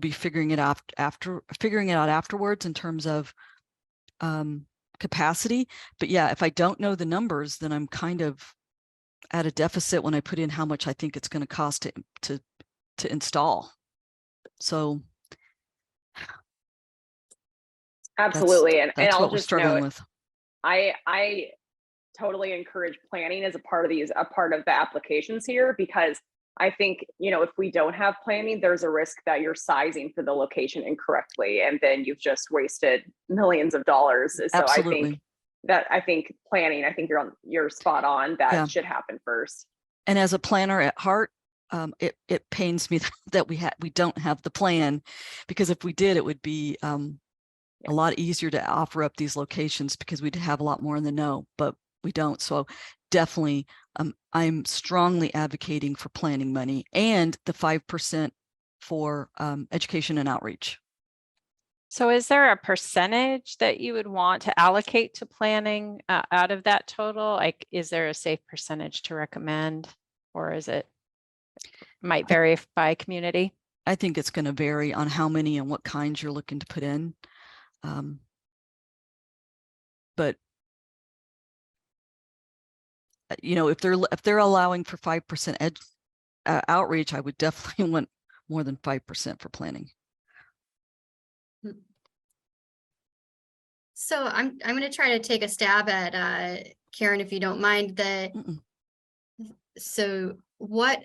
be figuring it out afterwards in terms of capacity. But yeah, if I don't know the numbers, then I'm kind of at a deficit when I put in how much I think it's going to cost to install. So absolutely, and that's I'll what we're just struggling note, with. I totally encourage planning as a part of the applications here, because I think, if we don't have planning, there's a risk that you're sizing for the location incorrectly, and then you've just wasted millions of dollars. So Absolutely. I think planning, I think you're spot on. That should happen first. And as a planner at heart, it pains me that we don't have the plan, because if we did, it would be a lot easier to offer up these locations because we'd have a lot more in the know, but we don't. So definitely, I'm strongly advocating for planning money and the 5% for education and outreach. So is there a percentage that you would want to allocate to planning out of that total? Like, is there a safe percentage to recommend, or might vary by community? I think it's going to vary on how many and what kinds you're looking to put in. But if they're allowing for 5% outreach, I would definitely want more than 5% for planning. So I'm going to try to take a stab at Caryn, if you don't mind. So what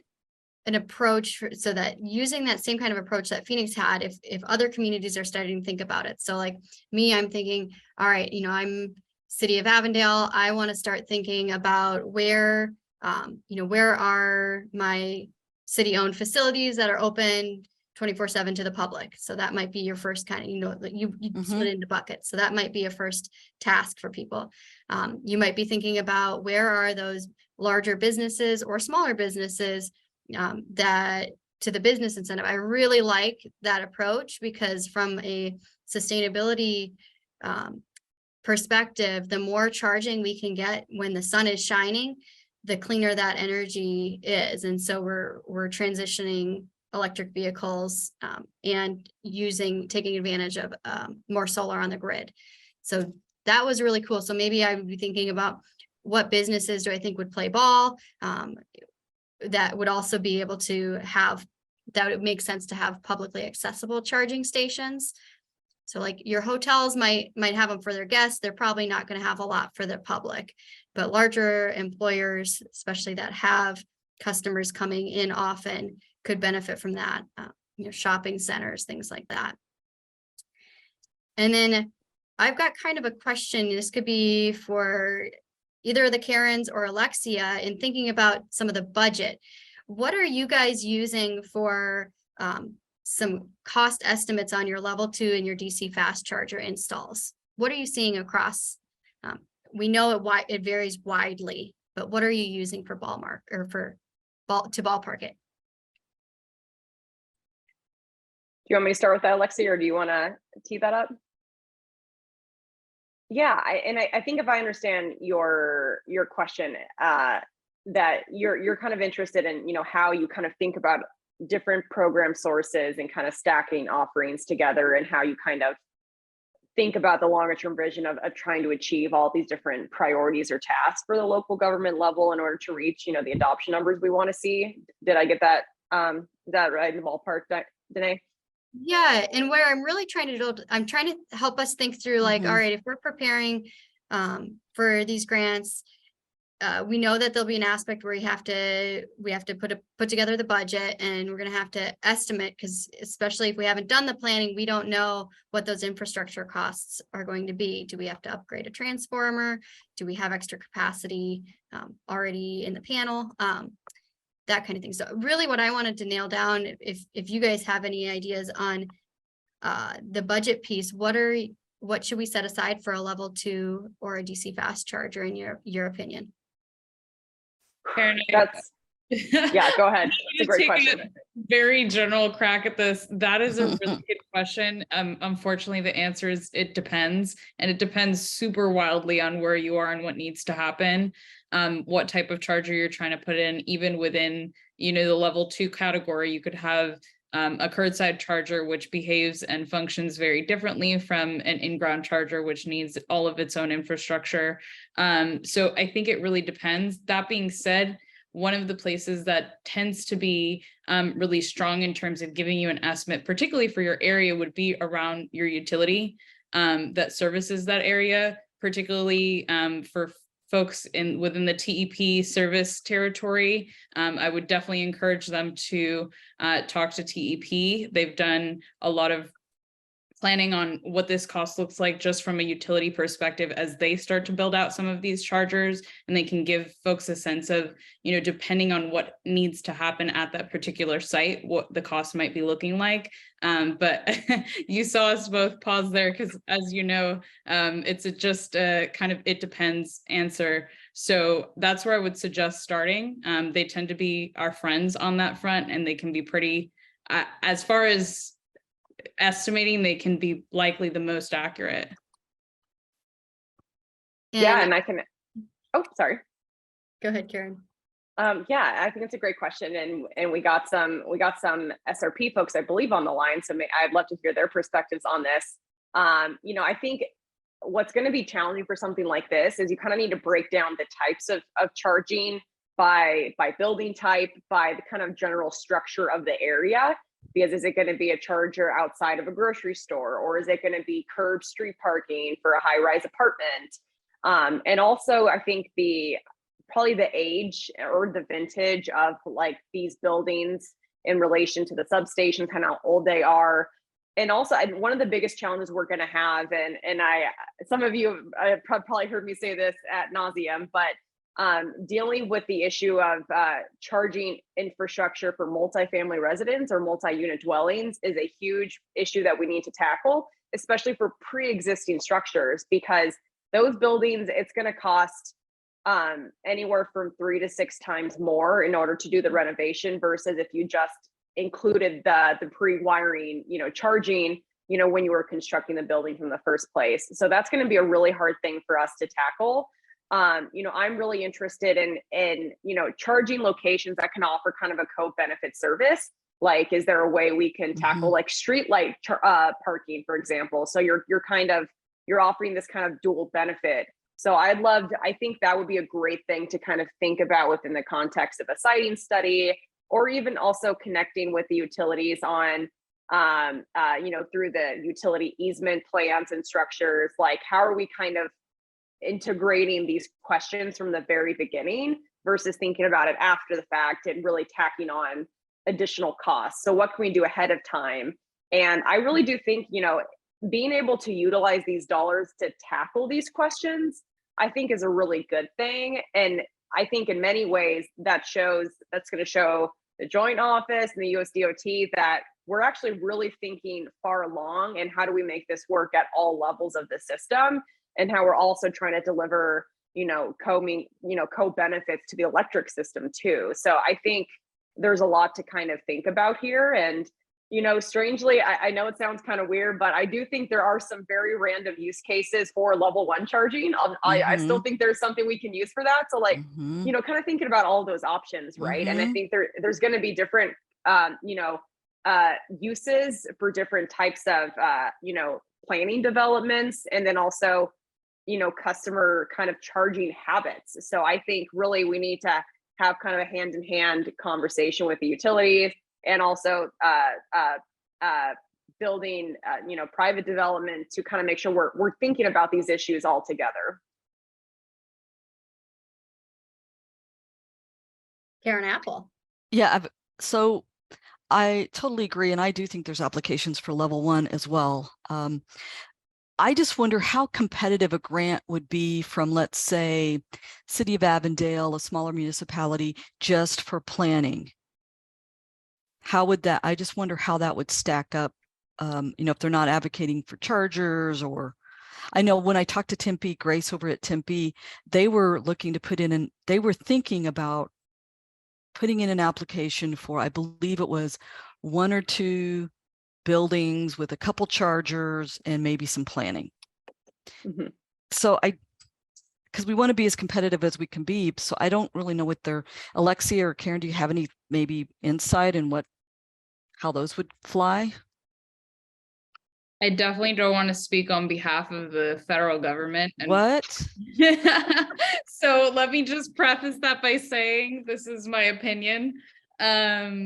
an approach so that using that same kind of approach that Phoenix had, if other communities are starting to think about it. So like me, I'm thinking, all right, I'm City of Avondale. I want to start thinking about where, where are my city-owned facilities that are open 24/7 to the public. So that might be your first kind of, you split into buckets. So that might be a first task for people. You might be thinking about where are those larger businesses or smaller businesses that to the business incentive. I really like that approach because from a sustainability perspective, the more charging we can get when the sun is shining, the cleaner that energy is. And so we're transitioning electric vehicles and taking advantage of more solar on the grid. So that was really cool. So maybe I would be thinking about what businesses do I think would play ball that would also be able to have, that would make sense to have publicly accessible charging stations. So like your hotels might have them for their guests. They're probably not going to have a lot for the public, but larger employers, especially that have customers coming in often, could benefit from that. Shopping centers, things like that. And then I've got kind of a question. This could be for either the Caryns or Alexia in thinking about some of the budget. What are you guys using for some cost estimates on your level 2 and your DC fast charger installs? What are you seeing across? We know it varies widely, but what are you using for ballpark it? Do you want me to start with that, Alexia, or do you want to tee that up? Yeah, I think if I understand your question, that you're kind of interested in, how you kind of think about different program sources and kind of stacking offerings together, and how you kind of think about the longer term vision of trying to achieve all these different priorities or tasks for the local government level in order to reach, the adoption numbers we want to see. Did I get that right in the ballpark, Danae? Yeah, and where I'm really trying to do, I'm trying to help us think through like, all right, if we're preparing for these grants, we know that there'll be an aspect where we have to put together the budget, and we're going to have to estimate, because especially if we haven't done the planning, we don't know what those infrastructure costs are going to be. Do we have to upgrade a transformer? Do we have extra capacity already in the panel? That kind of thing. So really what I wanted to nail down, if you guys have any ideas on the budget piece, what should we set aside for a level 2 or a DC fast charger in your opinion? Caryn, yeah, go ahead. It's a great question. A very general crack at this. That is a really good question. Unfortunately, the answer is it depends, and it depends super wildly on where you are and what needs to happen. What type of charger you're trying to put in. Even within, the level 2 category, you could have a curbside charger, which behaves and functions very differently from an in-ground charger, which needs all of its own infrastructure. So I think it really depends. That being said, one of the places that tends to be really strong in terms of giving you an estimate, particularly for your area, would be around your utility that services that area, particularly for folks within the TEP service territory. I would definitely encourage them to talk to TEP. They've done a lot of planning on what this cost looks like just from a utility perspective as they start to build out some of these chargers, and they can give folks a sense of, depending on what needs to happen at that particular site, what the cost might be looking like. But you saw us both pause there because, as you know, it's just a kind of it depends answer. So that's where I would suggest starting. They tend to be our friends on that front, and they can be pretty, as far as estimating, they can be likely the most accurate. Yeah, and I can, sorry. Go ahead, Caryn. Yeah, I think it's a great question, and we got some SRP folks, I believe, on the line. So I'd love to hear their perspectives on this. I think what's going to be challenging for something like this is you kind of need to break down the types of charging by building type, by the kind of general structure of the area. because is it going to be a charger outside of a grocery store, or is it going to be curb street parking for a high-rise apartment? And also, I think probably the age or the vintage of like these buildings in relation to the substation, kind of how old they are. And also, one of the biggest challenges we're going to have, and some of you have probably heard me say this ad nauseum, but dealing with the issue of charging infrastructure for multifamily residents or multi-unit dwellings is a huge issue that we need to tackle, especially for pre-existing structures, because those buildings, it's going to cost anywhere from 3 to 6 times more in order to do the renovation versus if you just included the pre-wiring, charging, when you were constructing the building from the first place. So that's going to be a really hard thing for us to tackle. I'm really interested in charging locations that can offer kind of a co-benefit service. Like, is there a way we can tackle like street light parking, for example? So you're offering this kind of dual benefit. So I think that would be a great thing to kind of think about within the context of a siting study, or even also connecting with the utilities on, through the utility easement plans and structures, like how are we kind of integrating these questions from the very beginning versus thinking about it after the fact and really tacking on additional costs. So what can we do ahead of time? And I really do think, being able to utilize these dollars to tackle these questions, I think is a really good thing. And I think in many ways that's going to show the Joint Office and the US DOT that we're actually really thinking far along, and how do we make this work at all levels of the system, and how we're also trying to deliver, co-benefits to the electric system too. So I think there's a lot to kind of think about here. And, strangely, I know it sounds kind of weird, but I do think there are some very random use cases for level 1 charging. I still think there's something we can use for that. So like, kind of thinking about all those options, right? And I think there's going to be different, uses for different types of, planning developments, and then also, customer kind of charging habits. So I think really we need to have kind of a hand-in-hand conversation with the utilities, and also building, private development to kind of make sure we're thinking about these issues all together. Karen Apple. Yeah, so I totally agree. And I do think there's applications for level 1 as well. I just wonder how competitive a grant would be from, let's say, City of Avondale, a smaller municipality, just for planning. How would that, I just wonder how that would stack up, if they're not advocating for chargers. Or I know when I talked to Grace over at Tempe, they were looking to they were thinking about putting in an application for, I believe it was 1 or 2 buildings with a couple chargers and maybe some planning. So because we want to be as competitive as we can be. So I don't really know what Alexia or Caryn, do you have any maybe insight in how those would fly? I definitely don't want to speak on behalf of the federal government. What? So let me just preface that by saying this is my opinion. I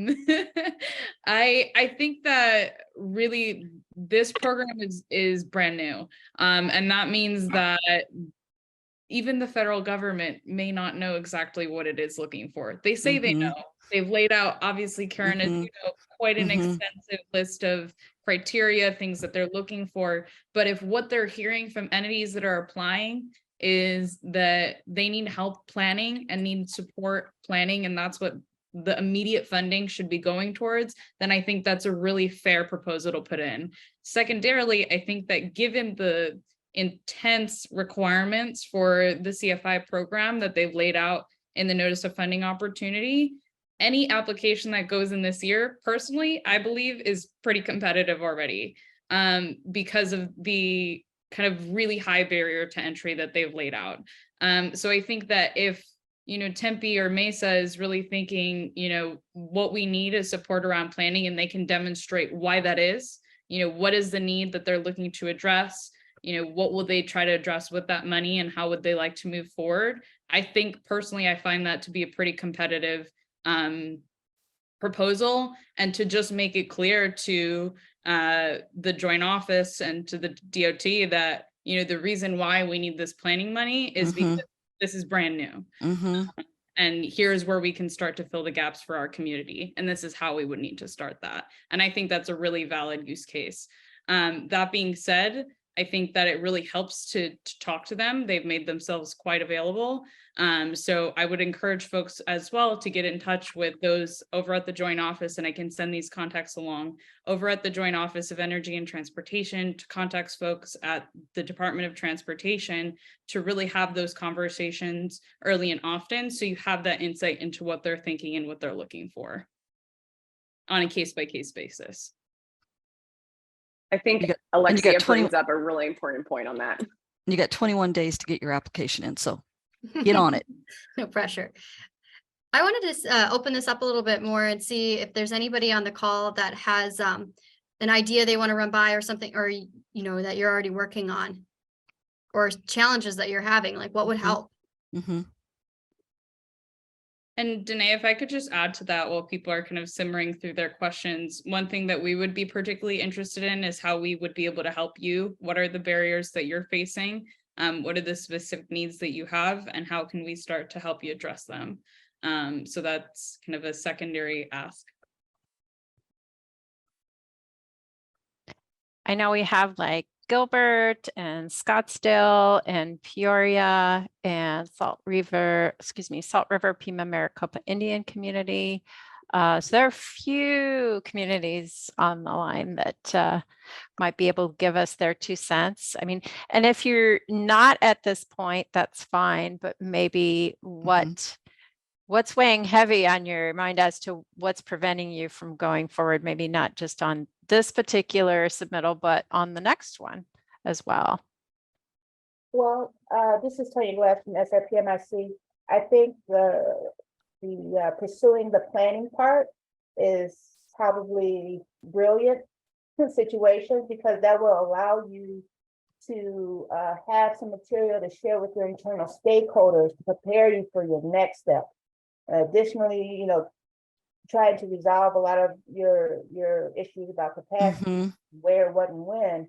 think that really this program is brand new. And that means that even the federal government may not know exactly what it is looking for. They say they know. They've laid out, obviously, Caryn, as you know, quite an extensive list of criteria, things that they're looking for. But if what they're hearing from entities that are applying is that they need help planning and need support planning, and that's what the immediate funding should be going towards, then I think that's a really fair proposal to put in. Secondarily, I think that given the intense requirements for the CFI program that they've laid out in the notice of funding opportunity, any application that goes in this year, personally, I believe is pretty competitive already, because of the kind of really high barrier to entry that they've laid out. So I think that if Tempe or Mesa is really thinking, what we need is support around planning, and they can demonstrate why that is, what is the need that they're looking to address, what will they try to address with that money, and how would they like to move forward? I think personally, I find that to be a pretty competitive proposal, and to just make it clear to the joint office and to the DOT that, you know, the reason why we need this planning money is because this is brand new. And here's where we can start to fill the gaps for our community. And this is how we would need to start that. And I think that's a really valid use case. That being said, I think that it really helps to talk to them. They've made themselves quite available. So I would encourage folks as well to get in touch with those over at the joint office, and I can send these contacts along over at the Joint Office of Energy and Transportation, to contact folks at the Department of Transportation to really have those conversations early and often, so you have that insight into what they're thinking and what they're looking for on a case-by-case basis. I think Alexia brings up a really important point on that. You got 21 days to get your application in, so get on it. No pressure. I wanted to open this up a little bit more and see if there's anybody on the call that has an idea they want to run by or something, or, you know, that you're already working on, or challenges that you're having, like what would help. And Danae, if I could just add to that while people are kind of simmering through their questions, one thing that we would be particularly interested in is how we would be able to help you. What are the barriers that you're facing? What are the specific needs that you have, and how can we start to help you address them? So that's kind of a secondary ask. I know we have like Gilbert and Scottsdale and Peoria and Salt River Pima Maricopa Indian Community. So there are a few communities on the line that might be able to give us their 2 cents. I mean, and if you're not at this point, that's fine, but maybe what's weighing heavy on your mind as to what's preventing you from going forward, maybe not just on this particular submittal, but on the next one as well. Well, this is Tony West from SRPMIC. I think the pursuing the planning part is probably brilliant situation, because that will allow you to have some material to share with your internal stakeholders to prepare you for your next step. Additionally, you know, trying to resolve a lot of your issues about capacity, where, what, and when.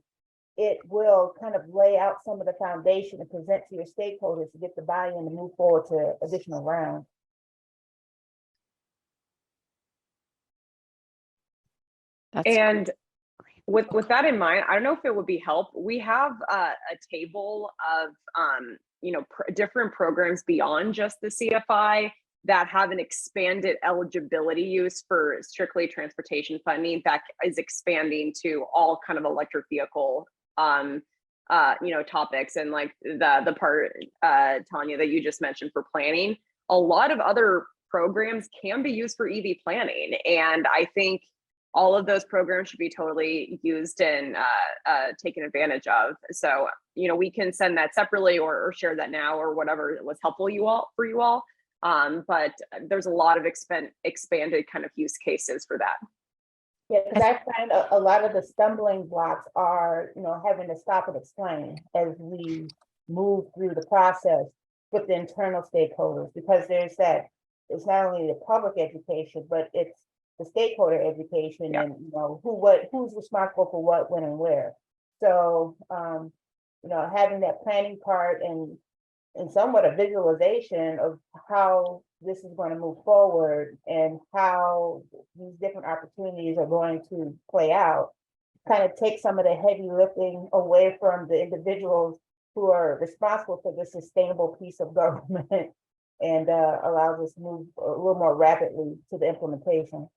It will kind of lay out some of the foundation and present to your stakeholders to get the buy-in to move forward to additional rounds. And with that in mind, I don't know if it would be help. We have a table of you know, different programs beyond just the CFI that have an expanded eligibility use for strictly transportation funding that is expanding to all kind of electric vehicle you know, topics, and like the part Tanya that you just mentioned for planning. A lot of other programs can be used for EV planning, and I think all of those programs should be totally used and taken advantage of. So, you know, we can send that separately or share that now or whatever was helpful for you all. But there's a lot of expanded kind of use cases for that. Yeah, because I find a lot of the stumbling blocks are, you know, having to stop and explain as we move through the process with the internal stakeholders, because there's that, it's not only the public education, but it's the stakeholder education, and, you know, who's responsible for what, when, and where. So, you know, having that planning part and somewhat a visualization of how this is going to move forward and how these different opportunities are going to play out, kind of take some of the heavy lifting away from the individuals who are responsible for the sustainable piece of government, and allows us to move a little more rapidly to the implementation.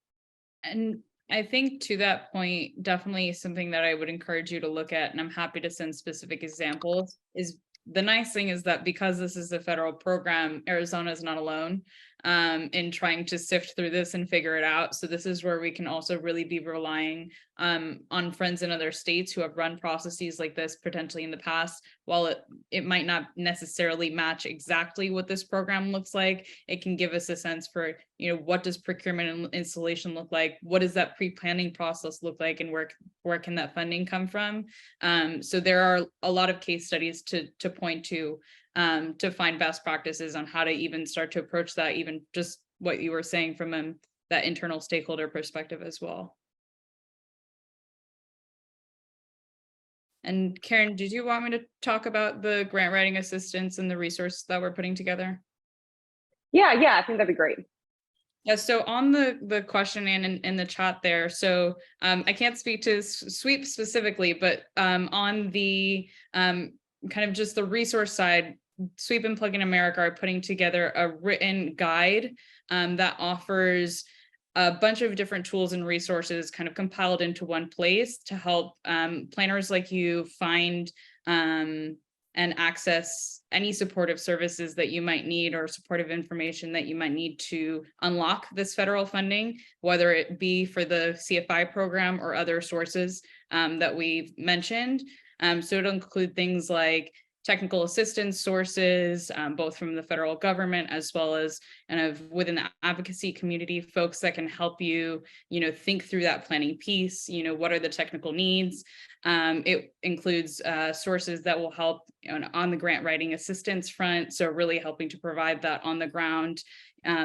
And I think to that point, definitely something that I would encourage you to look at, and I'm happy to send specific examples, is the nice thing is that because this is a federal program, Arizona is not alone in trying to sift through this and figure it out. So this is where we can also really be relying on friends in other states who have run processes like this potentially in the past. While it might not necessarily match exactly what this program looks like, it can give us a sense for, you know, what does procurement and installation look like? What does that pre-planning process look like? And where can that funding come from? So there are a lot of case studies to point to find best practices on how to even start to approach that, even just what you were saying from that internal stakeholder perspective as well. And Caryn, did you want me to talk about the grant writing assistance and the resource that we're putting together? Yeah, I think that'd be great. Yeah, so on the question and in the chat there, so I can't speak to SWEEP specifically, but on the kind of just the resource side, SWEEP and Plug in America are putting together a written guide that offers a bunch of different tools and resources kind of compiled into one place to help planners like you find and access any supportive services that you might need or supportive information that you might need to unlock this federal funding, whether it be for the CFI program or other sources that we've mentioned. So it'll include things like technical assistance sources, both from the federal government as well as kind of within the advocacy community, folks that can help you, think through that planning piece, what are the technical needs. It includes sources that will help on the grant writing assistance front. So really helping to provide that on the ground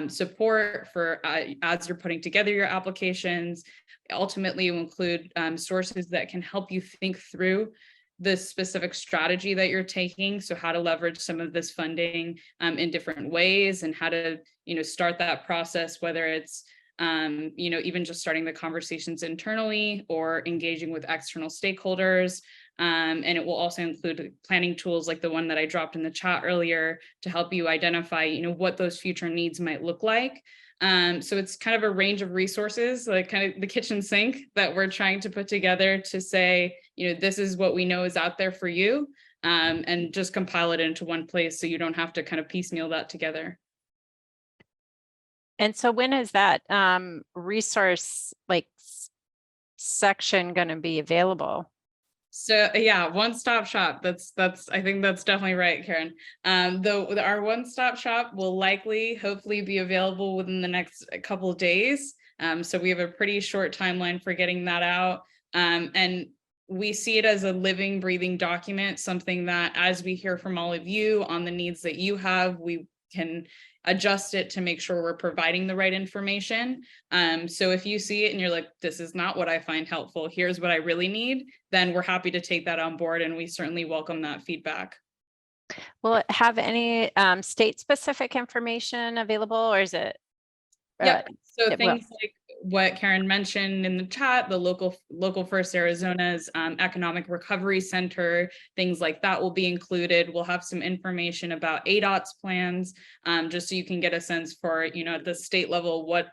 support for as you're putting together your applications. Ultimately, you include sources that can help you think through the specific strategy that you're taking. So how to leverage some of this funding in different ways and how to, start that process, whether it's, even just starting the conversations internally or engaging with external stakeholders. And it will also include planning tools like the one that I dropped in the chat earlier to help you identify, what those future needs might look like. So it's kind of a range of resources, like kind of the kitchen sink that we're trying to put together to say, this is what we know is out there for you, and just compile it into one place so you don't have to kind of piecemeal that together. And so when is that resource section going to be available? So yeah, one-stop shop. That's I think that's definitely right, Caryn. Though our one-stop shop will hopefully be available within the next couple of days. So we have a pretty short timeline for getting that out. And we see it as a living, breathing document, something that as we hear from all of you on the needs that you have, we can adjust it to make sure we're providing the right information. So if you see it and you're like, this is not what I find helpful, here's what I really need, then we're happy to take that on board, and we certainly welcome that feedback. Will it have any state-specific information available, or is it? Yep. So things like what Caryn mentioned in the chat, the local First Arizona's Economic Recovery Center, things like that will be included. We'll have some information about ADOT's plans, just so you can get a sense for, at the state level, what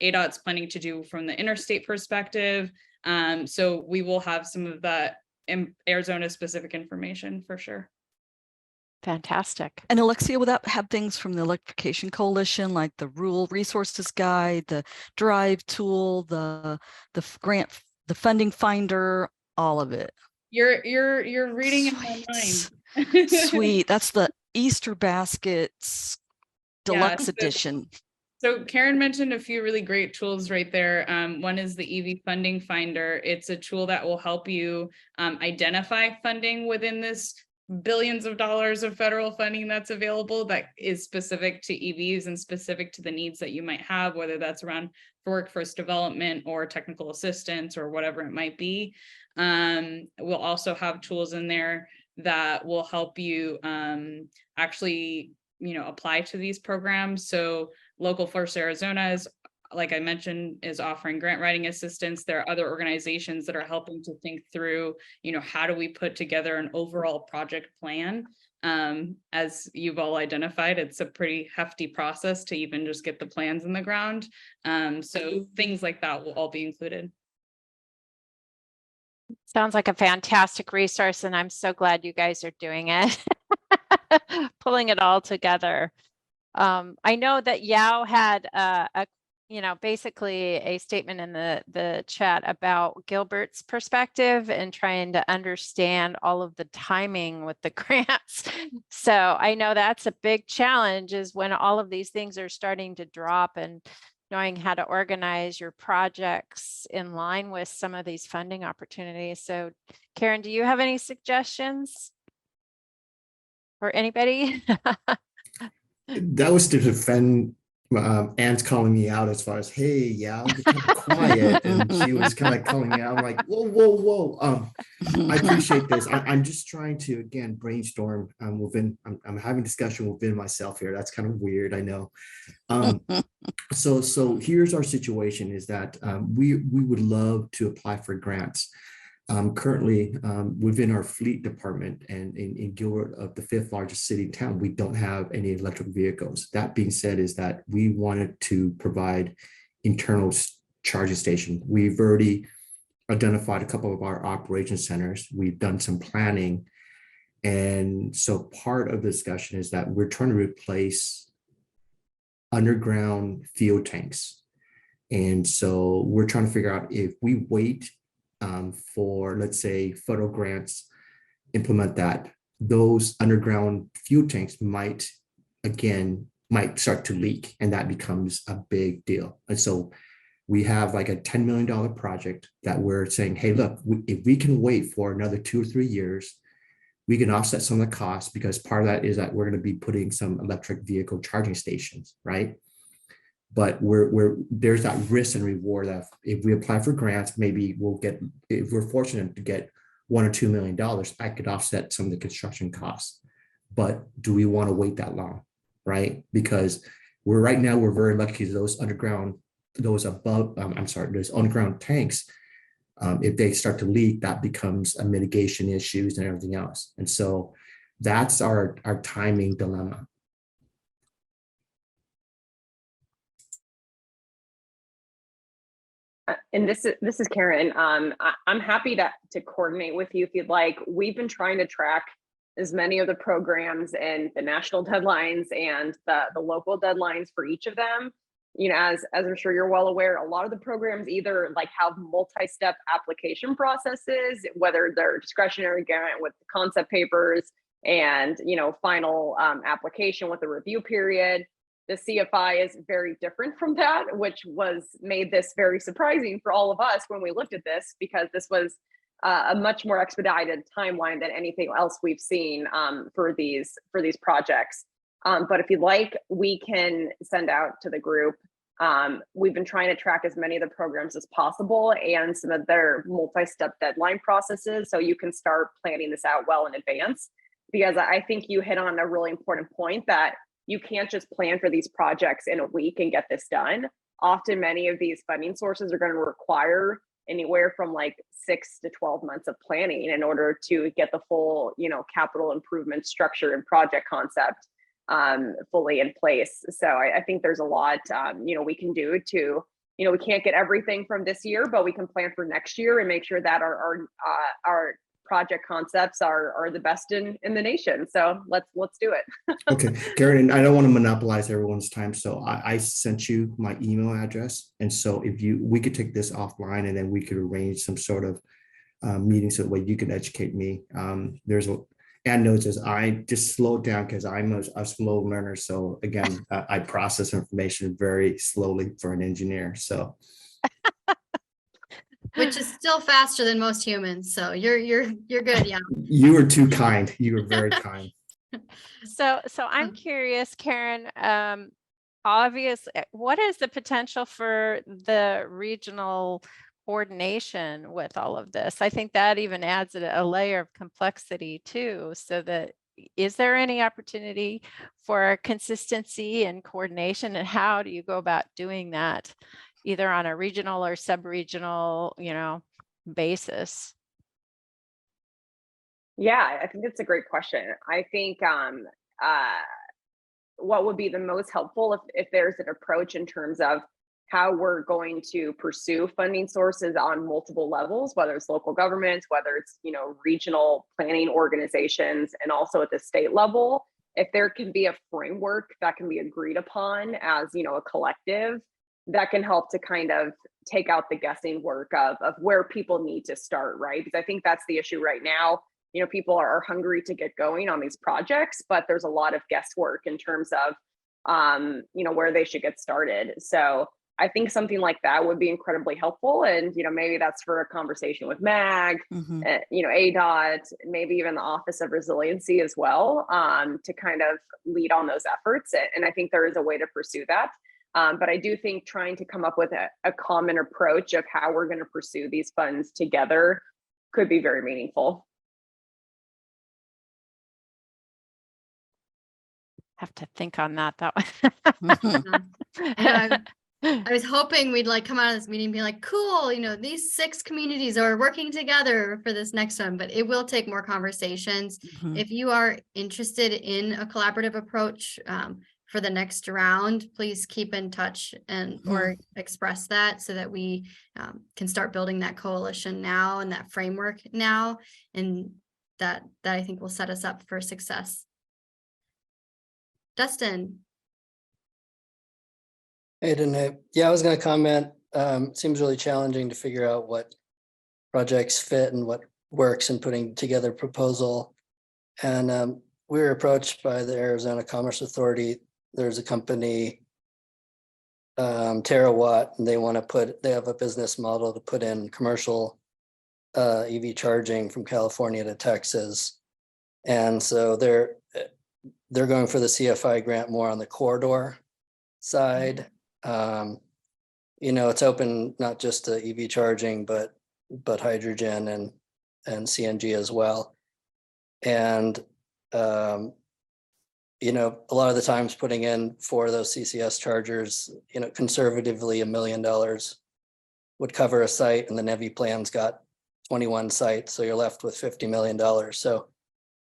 ADOT's planning to do from the interstate perspective. So we will have some of that Arizona specific information for sure. Fantastic. And Alexia, will that have things from the Electrification Coalition, like the Rural Resources Guide, the Drive tool, the grant, the funding finder, all of it? You're reading in my mind. Sweet. That's the Easter baskets deluxe edition. So Caryn mentioned a few really great tools right there. One is the EV funding finder. It's a tool that will help you identify funding within this billions of dollars of federal funding that's available that is specific to EVs and specific to the needs that you might have, whether that's around workforce development or technical assistance or whatever it might be. We'll also have tools in there that will help you actually, apply to these programs. So Local First Arizona is, like I mentioned, is offering grant writing assistance. There are other organizations that are helping to think through, how do we put together an overall project plan? As you've all identified, it's a pretty hefty process to even just get the plans in the ground. So things like that will all be included. Sounds like a fantastic resource, and I'm so glad you guys are doing it, pulling it all together. I know that Yao had basically a statement in the chat about Gilbert's perspective and trying to understand all of the timing with the grants. So I know that's a big challenge, is when all of these things are starting to drop and knowing how to organize your projects in line with some of these funding opportunities. So Caryn, do you have any suggestions for anybody? That was to defend Anne's calling me out as far as, hey, yeah, you're kind of quiet. And she was kind of calling me out. I'm like, whoa, whoa, whoa. I appreciate this. I'm just trying to, again, brainstorm within, I'm having discussion within myself here. That's kind of weird, I know. So here's our situation is that we would love to apply for grants. Currently, within our fleet department and in Gilbert, of the 5th largest city in town, we don't have any electric vehicles. That being said, is that we wanted to provide internal charging station. We've already identified a couple of our operation centers. We've done some planning. And so part of the discussion is that we're trying to replace underground fuel tanks. And so we're trying to figure out if we wait for, let's say, federal grants, implement that, those underground fuel tanks might start to leak, and that becomes a big deal. And so we have like a $10 million project that we're saying, hey, look, if we can wait for another 2 or 3 years, we can offset some of the costs, because part of that is that we're going to be putting some electric vehicle charging stations, right? But there's that risk and reward that if we apply for grants, maybe we'll get, if we're fortunate to get $1 or $2 million, I could offset some of the construction costs. But do we want to wait that long, right? Because right now we're very lucky those underground, those underground tanks, if they start to leak, that becomes a mitigation issues and everything else. And so that's our timing dilemma. And this is Caryn. I'm happy to coordinate with you if you'd like. We've been trying to track as many of the programs and the national deadlines and the local deadlines for each of them. You know, as I'm sure you're well aware, a lot of the programs either like have multi-step application processes, whether they're discretionary grant with the concept papers and, you know, final application with a review period. The CFI is very different from that, which made this very surprising for all of us when we looked at this, because this was a much more expedited timeline than anything else we've seen for these projects. But if you'd like, we can send out to the group. We've been trying to track as many of the programs as possible and some of their multi-step deadline processes, so you can start planning this out well in advance. Because I think you hit on a really important point that you can't just plan for these projects in a week and get this done. Often many of these funding sources are going to require anywhere from like 6 to 12 months of planning in order to get the full, you know, capital improvement structure and project concept fully in place. So I think there's a lot, you know, we can do to, you know, we can't get everything from this year, but we can plan for next year and make sure that our project concepts are the best in the nation. So let's do it. Okay, Caryn, I don't want to monopolize everyone's time, so I sent you my email address, and so if we could take this offline, and then we could arrange some sort of meeting so that way you can educate me. There's Ann knows as I just slow down because I'm a slow learner. So again, I process information very slowly for an engineer. So. Which is still faster than most humans. So you're good. Yeah. You were too kind. You were very kind. So I'm curious, Caryn, obviously, what is the potential for the regional coordination with all of this? I think that even adds a layer of complexity too, so that is there any opportunity for consistency and coordination, and how do you go about doing that, either on a regional or sub-regional, you know, basis? Yeah, I think that's a great question. I think what would be the most helpful if there's an approach in terms of how we're going to pursue funding sources on multiple levels, whether it's local governments, whether it's, you know, regional planning organizations, and also at the state level, if there can be a framework that can be agreed upon as, you know, a collective, that can help to kind of take out the guessing work of where people need to start, right? Because I think that's the issue right now. You know, people are hungry to get going on these projects, but there's a lot of guesswork in terms of, you know, where they should get started. So I think something like that would be incredibly helpful. And, you know, maybe that's for a conversation with MAG, you know, ADOT, maybe even the Office of Resiliency as well, to kind of lead on those efforts. And I think there is a way to pursue that. But I do think trying to come up with a common approach of how we're going to pursue these funds together could be very meaningful. Have to think on that. That Yeah, I was hoping we'd like come out of this meeting and be like, cool, you know, these 6 communities are working together for this next one, but it will take more conversations. Mhm. If you are interested in a collaborative approach for the next round, please keep in touch and or express that so that we can start building that coalition now and that framework now, and that I think will set us up for success. Dustin. Hey, Danae. Yeah, I was going to comment. Seems really challenging to figure out what projects fit and what works in putting together a proposal. And we were approached by the Arizona Commerce Authority. There's a company, Terawatt, and they have a business model to put in commercial EV charging from California to Texas. And so they're going for the CFI grant more on the corridor side. It's open not just to EV charging, but hydrogen and CNG as well. And a lot of the times putting in for those CCS chargers, conservatively $1 million would cover a site, and the NEVI plan's got 21 sites, so you're left with $50 million. So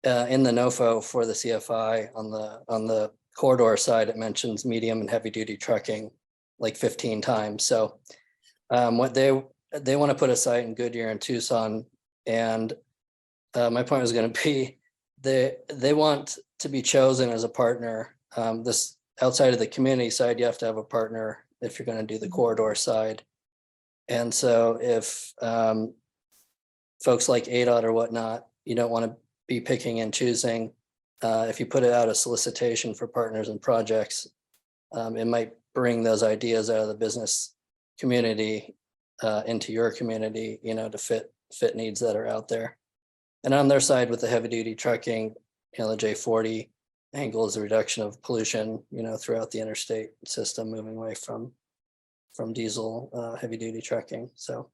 in the NOFO for the CFI on the corridor side, it mentions medium and heavy duty trucking like 15 times. So what they want to put a site in Goodyear and Tucson, and my point was going to be they want to be chosen as a partner. This outside of the community side, you have to have a partner if you're going to do the corridor side. And so if folks like ADOT or whatnot, you don't want to be picking and choosing. If you put it out a solicitation for partners and projects, it might bring those ideas out of the business community into your community, to fit needs that are out there. And on their side with the heavy duty trucking, the J40 angle is the reduction of pollution, throughout the interstate system, moving away from diesel heavy duty trucking. So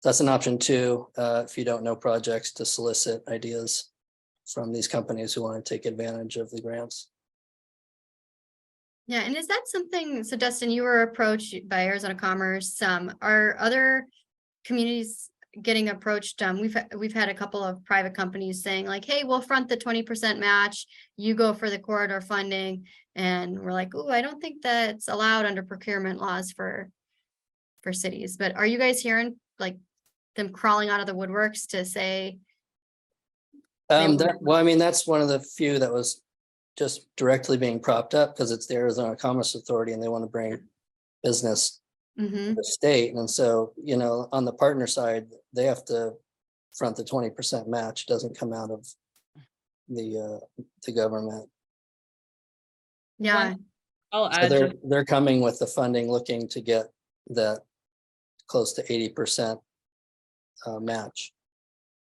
that's an option too, if you don't know projects, to solicit ideas from these companies who want to take advantage of the grants. Yeah, and is that something, so Dustin, you were approached by Arizona Commerce. Are other communities getting approached? We've had a couple of private companies saying like, hey, we'll front the 20% match, you go for the corridor funding. And we're like, oh, I don't think that's allowed under procurement laws for cities. But are you guys hearing like them crawling out of the woodworks to say? That's one of the few that was just directly being propped up because it's the Arizona Commerce Authority and they want to bring business to the state. And so, on the partner side, they have to front the 20% match. It doesn't come out of the government. Yeah. I'll So add. they're coming with the funding, looking to get that close to 80% match.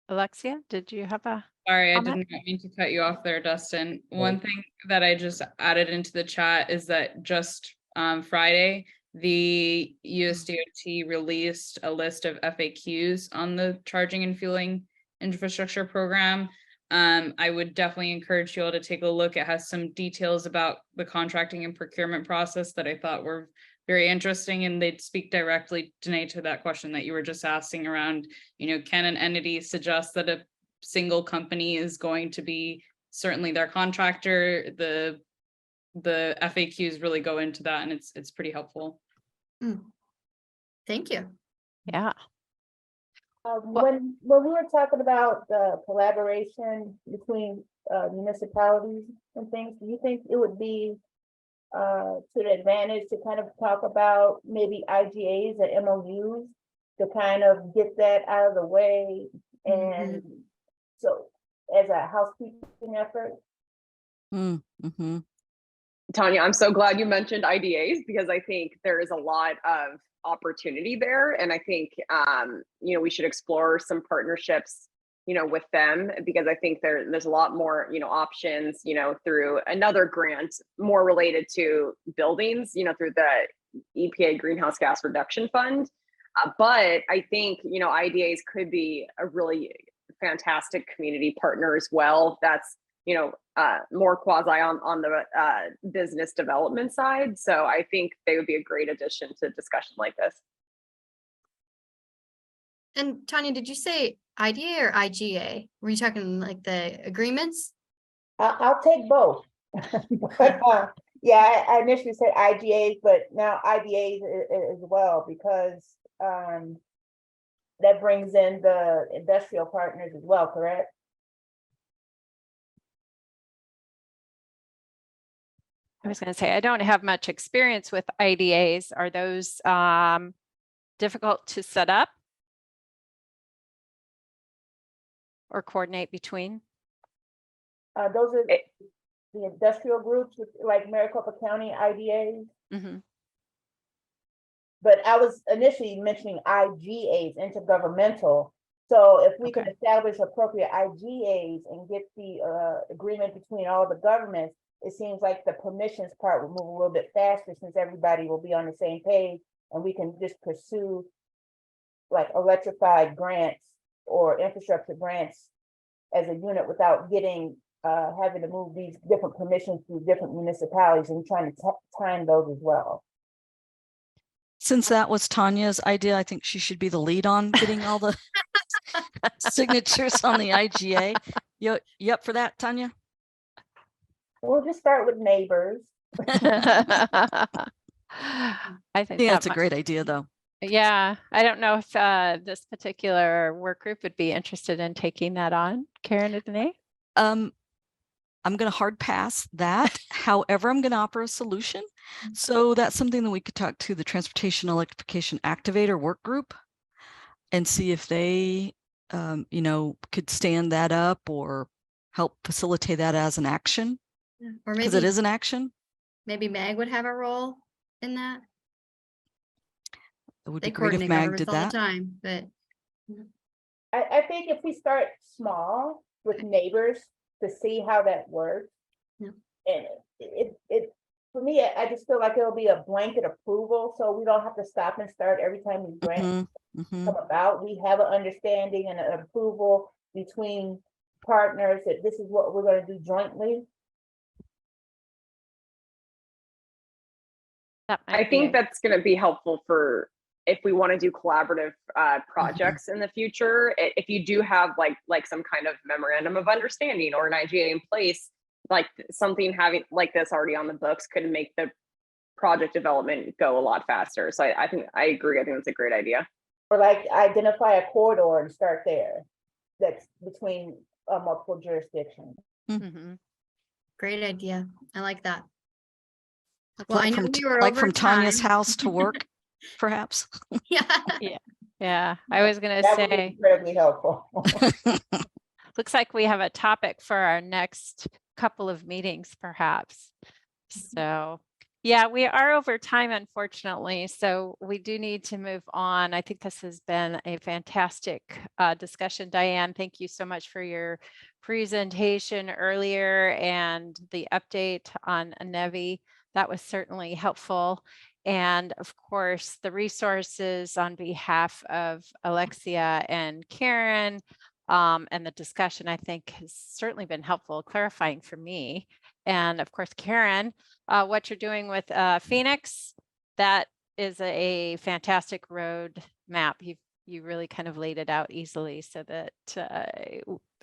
Alexia, did you have a Sorry, I comment? didn't mean to cut you off there, Dustin. One thing that I just added into the chat is that just Friday, the USDOT released a list of FAQs on the charging and fueling infrastructure program. I would definitely encourage you all to take a look. It has some details about the contracting and procurement process that I thought were very interesting, and they'd speak directly, Danae, to that question that you were just asking around, can an entity suggest that a single company is going to be certainly their contractor? The FAQs really go into that, and it's pretty helpful. Thank you. Yeah. When we were talking about the collaboration between municipalities and things, do you think it would be to the advantage to kind of talk about maybe IGAs or MOUs to kind of get that out of the way? And so as a housekeeping effort. Tanya, I'm so glad you mentioned IDAs because I think there is a lot of opportunity there. And I think, we should explore some partnerships with them, because I think there's a lot more, options, through another grant more related to buildings, through the EPA Greenhouse Gas Reduction Fund. But I think, IDAs could be a really fantastic community partner as well. That's, more quasi on the business development side. So I think they would be a great addition to a discussion like this. And Tanya, did you say IDA or IGA? Were you talking like the agreements? I'll take both. But, yeah, I initially said IGAs, but now IDAs as well, because that brings in the industrial partners as well, correct? I was going to say, I don't have much experience with IDAs. Are those difficult to set up or coordinate between? Those are the industrial groups, like Maricopa County IDAs. Mm-hmm. But I was initially mentioning IGAs, intergovernmental. So if we can establish appropriate IGAs and get the agreement between all the governments, it seems like the permissions part will move a little bit faster, since everybody will be on the same page, and we can just pursue like electrified grants or infrastructure grants as a unit without getting having to move these different permissions through different municipalities, and trying to time those as well. Since that was Tanya's idea, I think she should be the lead on getting all the signatures on the IGA. You up for that, Tanya? We'll just start with neighbors. I think That's a great idea, though. Yeah, I don't know if this particular work group would be interested in taking that on. Caryn or Danae? I'm going to hard pass that. However, I'm going to offer a solution. So that's something that we could talk to the Transportation Electrification Activator work group and see if they, could stand that up or help facilitate that as an action. Or because maybe it is an action. maybe Mag would have a role in that. It would They be great if coordinate Mag did governments all that. the time, but I think if we start small with neighbors to see how that works, Yeah. and it for me, I just feel like it'll be a blanket approval, so we don't have to stop and start every time these grants Mhm. come about. We have an understanding and an approval between partners that this is what we're going to do jointly. I think that's going to be helpful for if we want to do collaborative projects in the future. If you do have like some kind of memorandum of understanding or an IGA in place, like something having like this already on the books could make the project development go a lot faster. So I think I agree. I think that's a great idea. Or like identify a corridor and start there. That's between multiple jurisdictions. great idea. I like that. Well, I know we were like over from Tanya's time. house to work, perhaps. Yeah. Yeah, I was going to That would be say, incredibly helpful. looks like we have a topic for our next couple of meetings, perhaps. So, yeah, we are over time, unfortunately. So we do need to move on. I think this has been a fantastic discussion. Diane, thank you so much for your presentation earlier and the update on NEVI. That was certainly helpful. And of course, the resources on behalf of Alexia and Caryn and the discussion, I think, has certainly been helpful, clarifying for me. And of course, Caryn, what you're doing with Phoenix, that is a fantastic road map. You really kind of laid it out easily so that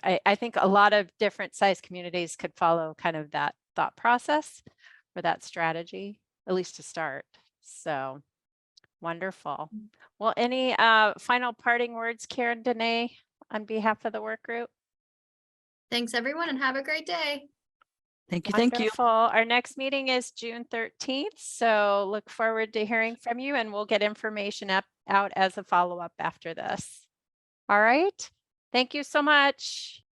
I think a lot of different size communities could follow kind of that thought process or that strategy, at least to start. So wonderful. Well, any final parting words, Caryn, Danae, on behalf of the work group? Thanks, everyone, and have a great day. Thank you. Thank you. Wonderful. Our next meeting is June 13th. So look forward to hearing from you, and we'll get information out as a follow-up after this. All right. Thank you so much.